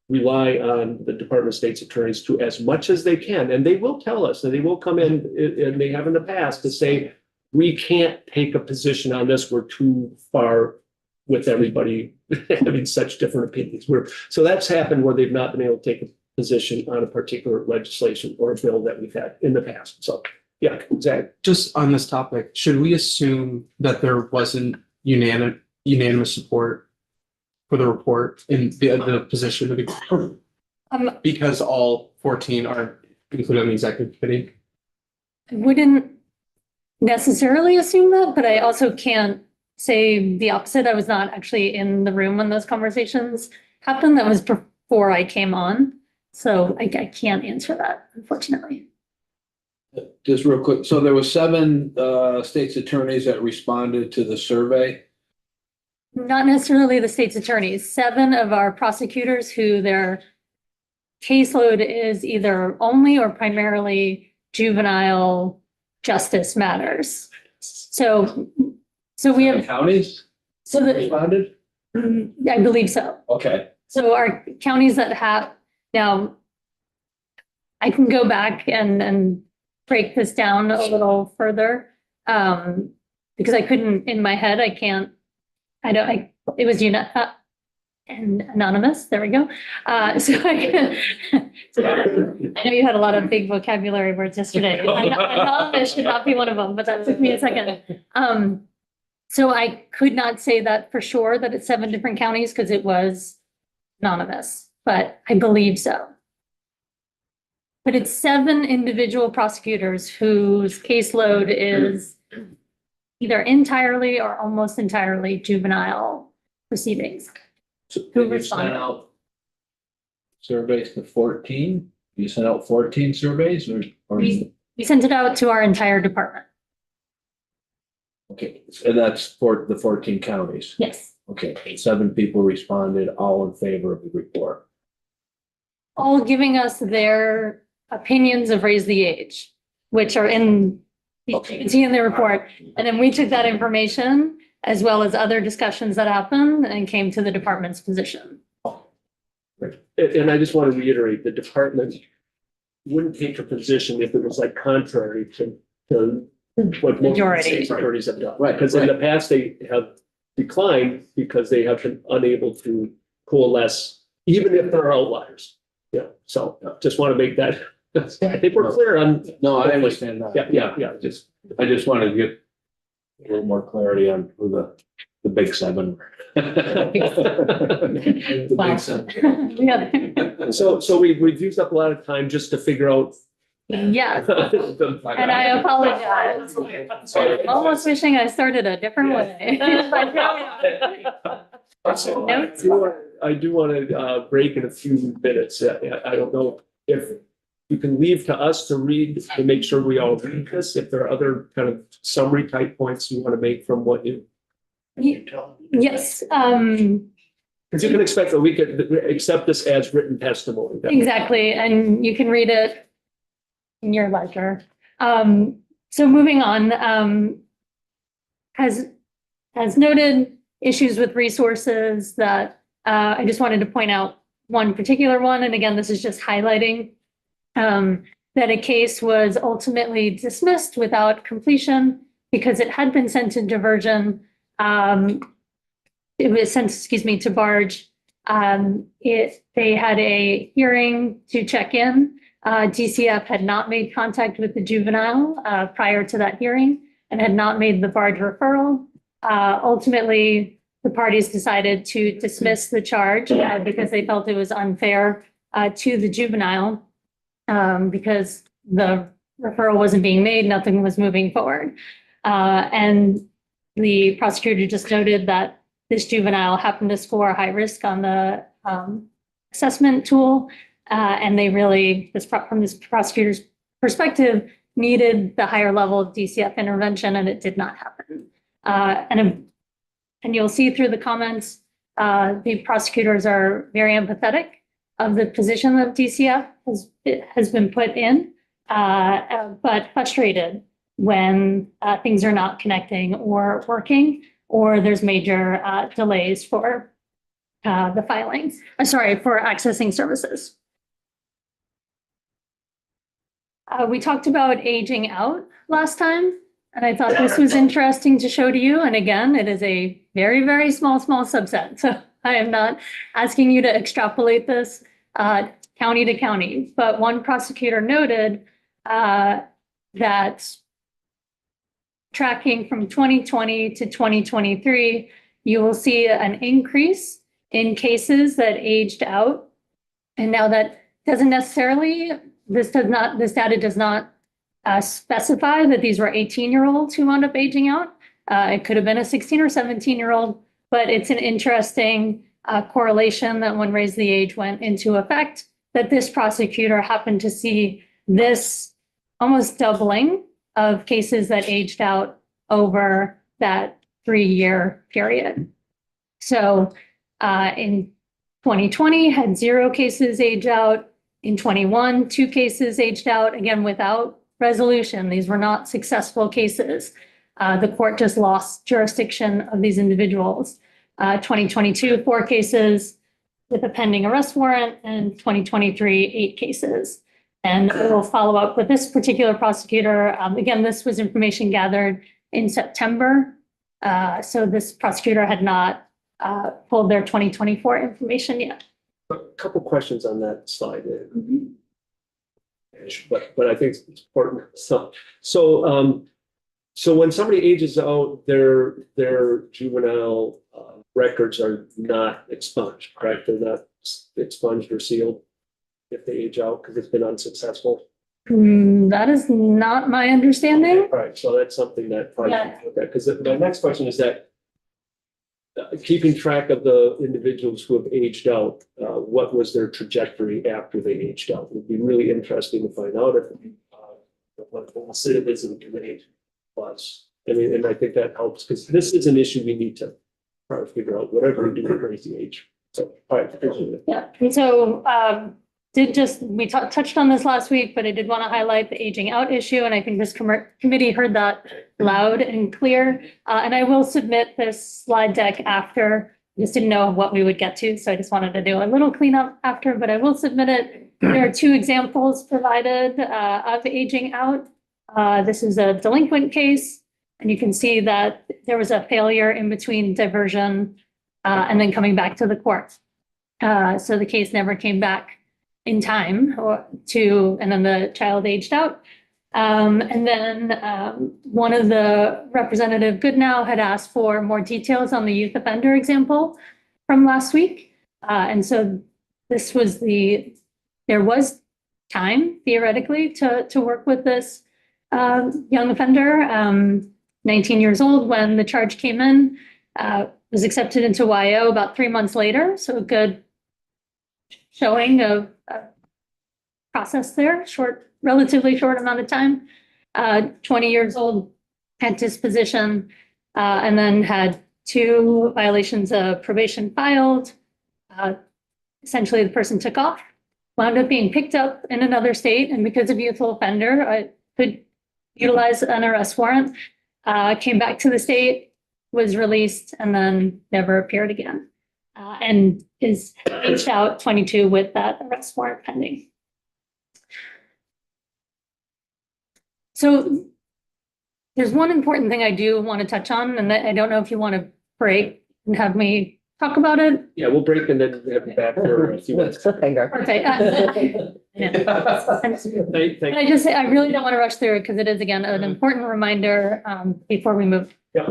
Speaker 1: rely on the Department of State's attorneys to as much as they can. And they will tell us, and they will come in, and they have in the past, to say, we can't take a position on this. We're too far with everybody having such different opinions. So that's happened where they've not been able to take a position on a particular legislation or a bill that we've had in the past. So, yeah, exactly.
Speaker 4: Just on this topic, should we assume that there wasn't unanimous support for the report in the position of the because all 14 are included on the executive committee?
Speaker 8: I wouldn't necessarily assume that, but I also can't say the opposite. I was not actually in the room when those conversations happened. That was before I came on. So I can't answer that, unfortunately.
Speaker 11: Just real quick, so there were 7 state's attorneys that responded to the survey.
Speaker 8: Not necessarily the state's attorneys, 7 of our prosecutors who their caseload is either only or primarily juvenile justice matters. So we have,
Speaker 11: Counties
Speaker 8: so that,
Speaker 11: responded?
Speaker 8: I believe so.
Speaker 11: Okay.
Speaker 8: So our counties that have, now I can go back and break this down a little further. Because I couldn't, in my head, it was anonymous, there we go. So I know you had a lot of big vocabulary words yesterday. Anonymous should not be one of them, but that took me a second. So I could not say that for sure that it's 7 different counties because it was anonymous, but I believe so. But it's 7 individual prosecutors whose caseload is either entirely or almost entirely juvenile proceedings.
Speaker 11: So
Speaker 8: Who
Speaker 11: you sent
Speaker 8: responded?
Speaker 11: out surveys to 14? You sent out 14 surveys or?
Speaker 8: We sent it out to our entire department.
Speaker 11: Okay, and that's for the 14 counties.
Speaker 8: Yes.
Speaker 11: Okay, 7 people responded, all in favor of the report.
Speaker 8: All giving us their opinions of raise the age, which are in You can see in the report. And then we took that information as well as other discussions that happened and came to the department's position.
Speaker 1: And I just want to reiterate, the department wouldn't take a position if it was like contrary to what most
Speaker 8: Majority.
Speaker 1: state authorities have done.
Speaker 11: Right,
Speaker 1: Because in the past, they have declined because they have been unable to coalesce, even if there are outliers. Yeah, so just want to make that, I think we're clear on.
Speaker 11: No, I understand that.
Speaker 1: Yeah.
Speaker 11: I just wanted to get a little more clarity on who the big seven were. The big seven.
Speaker 8: Yeah.
Speaker 1: So we've used up a lot of time just to figure out.
Speaker 8: Yes, and I apologize. I'm almost wishing I started a different way.
Speaker 1: I do want to break in a few minutes. I don't know if you can leave to us to read, to make sure we all read this, if there are other kind of summary type points you want to make from what you.
Speaker 8: Yes,
Speaker 1: Because you can expect that we could accept this as written testimony.
Speaker 8: exactly, and you can read it in your leisure. So moving on, has noted issues with resources that I just wanted to point out one particular one, and again, this is just highlighting that a case was ultimately dismissed without completion because it had been sent to diversion. It was sent, to barge. They had a hearing to check in. DCF had not made contact with the juvenile prior to that hearing and had not made the barge referral. Ultimately, the parties decided to dismiss the charge because they felt it was unfair to the juvenile because the referral wasn't being made, nothing was moving forward. And the prosecutor just noted that this juvenile happened to score high risk on the assessment tool. And they really, from this prosecutor's perspective, needed the higher level of DCF intervention, and it did not happen. And you'll see through the comments, the prosecutors are very empathetic of the position that DCF has been put in, but frustrated when things are not connecting or working, or there's major delays for the filings. For accessing services. We talked about aging out last time, and I thought this was interesting to show to you. And again, it is a very, very small subset. So I am not asking you to extrapolate this county to county, but one prosecutor noted that tracking from 2020 to 2023, you will see an increase in cases that aged out. And now that doesn't necessarily, this data does not specify that these were 18-year-olds who wound up aging out. It could have been a 16 or 17-year-old, but it's an interesting correlation that when Raise the Age went into effect, that this prosecutor happened to see this almost doubling of cases that aged out over that 3-year period. So in 2020 had 0 cases age out. In 21, 2 cases aged out, again, without resolution. These were not successful cases. The court just lost jurisdiction of these individuals. 2022, 4 cases with a pending arrest warrant, and 2023, 8 cases. And we'll follow up with this particular prosecutor. Again, this was information gathered in September. So this prosecutor had not pulled their 2024 information yet.
Speaker 1: A couple questions on that slide. But I think it's important. So when somebody ages out, their juvenile records are not expunged, correct? They're not expunged or sealed if they age out because it's been unsuccessful.
Speaker 8: That is not my understanding.
Speaker 1: All right, so that's something that probably,
Speaker 8: Yeah.
Speaker 1: okay, because my next question is that keeping track of the individuals who have aged out, what was their trajectory after they aged out? It would be really interesting to find out what the recidivism rate was. I mean, and I think that helps because this is an issue we need to try to figure out whatever we do with Raise the Age. So, all right, appreciate it.
Speaker 8: Yeah, and so we touched on this last week, but I did want to highlight the aging out issue, and I think this committee heard that loud and clear. And I will submit this slide deck after. Just didn't know what we would get to, so I just wanted to do a little cleanup after, but I will submit it. There are 2 examples provided of aging out. This is a delinquent case, and you can see that there was a failure in between diversion and then coming back to the court. So the case never came back in time and then the child aged out. And then one of the Representative Goodnow had asked for more details on the youth offender example from last week. And so there was time theoretically to work with this young offender, 19 years old when the charge came in, was accepted into YO about 3 months later. So a good showing of process there, relatively short amount of time. 20 years old at disposition, and then had 2 violations of probation filed. Essentially, the person took off, wound up being picked up in another state, and because of youthful offender, I could utilize an arrest warrant, came back to the state, was released, and then never appeared again. And is aged out 22 with that arrest warrant pending. So there's one important thing I do want to touch on, and I don't know if you want to break and have me talk about it.
Speaker 1: Yeah, we'll break and then have you back for a few minutes.
Speaker 5: Cliffhanger.
Speaker 8: Okay.
Speaker 1: Thank
Speaker 8: I really don't want to rush through it because it is, again, an important reminder before we move.
Speaker 1: Yeah,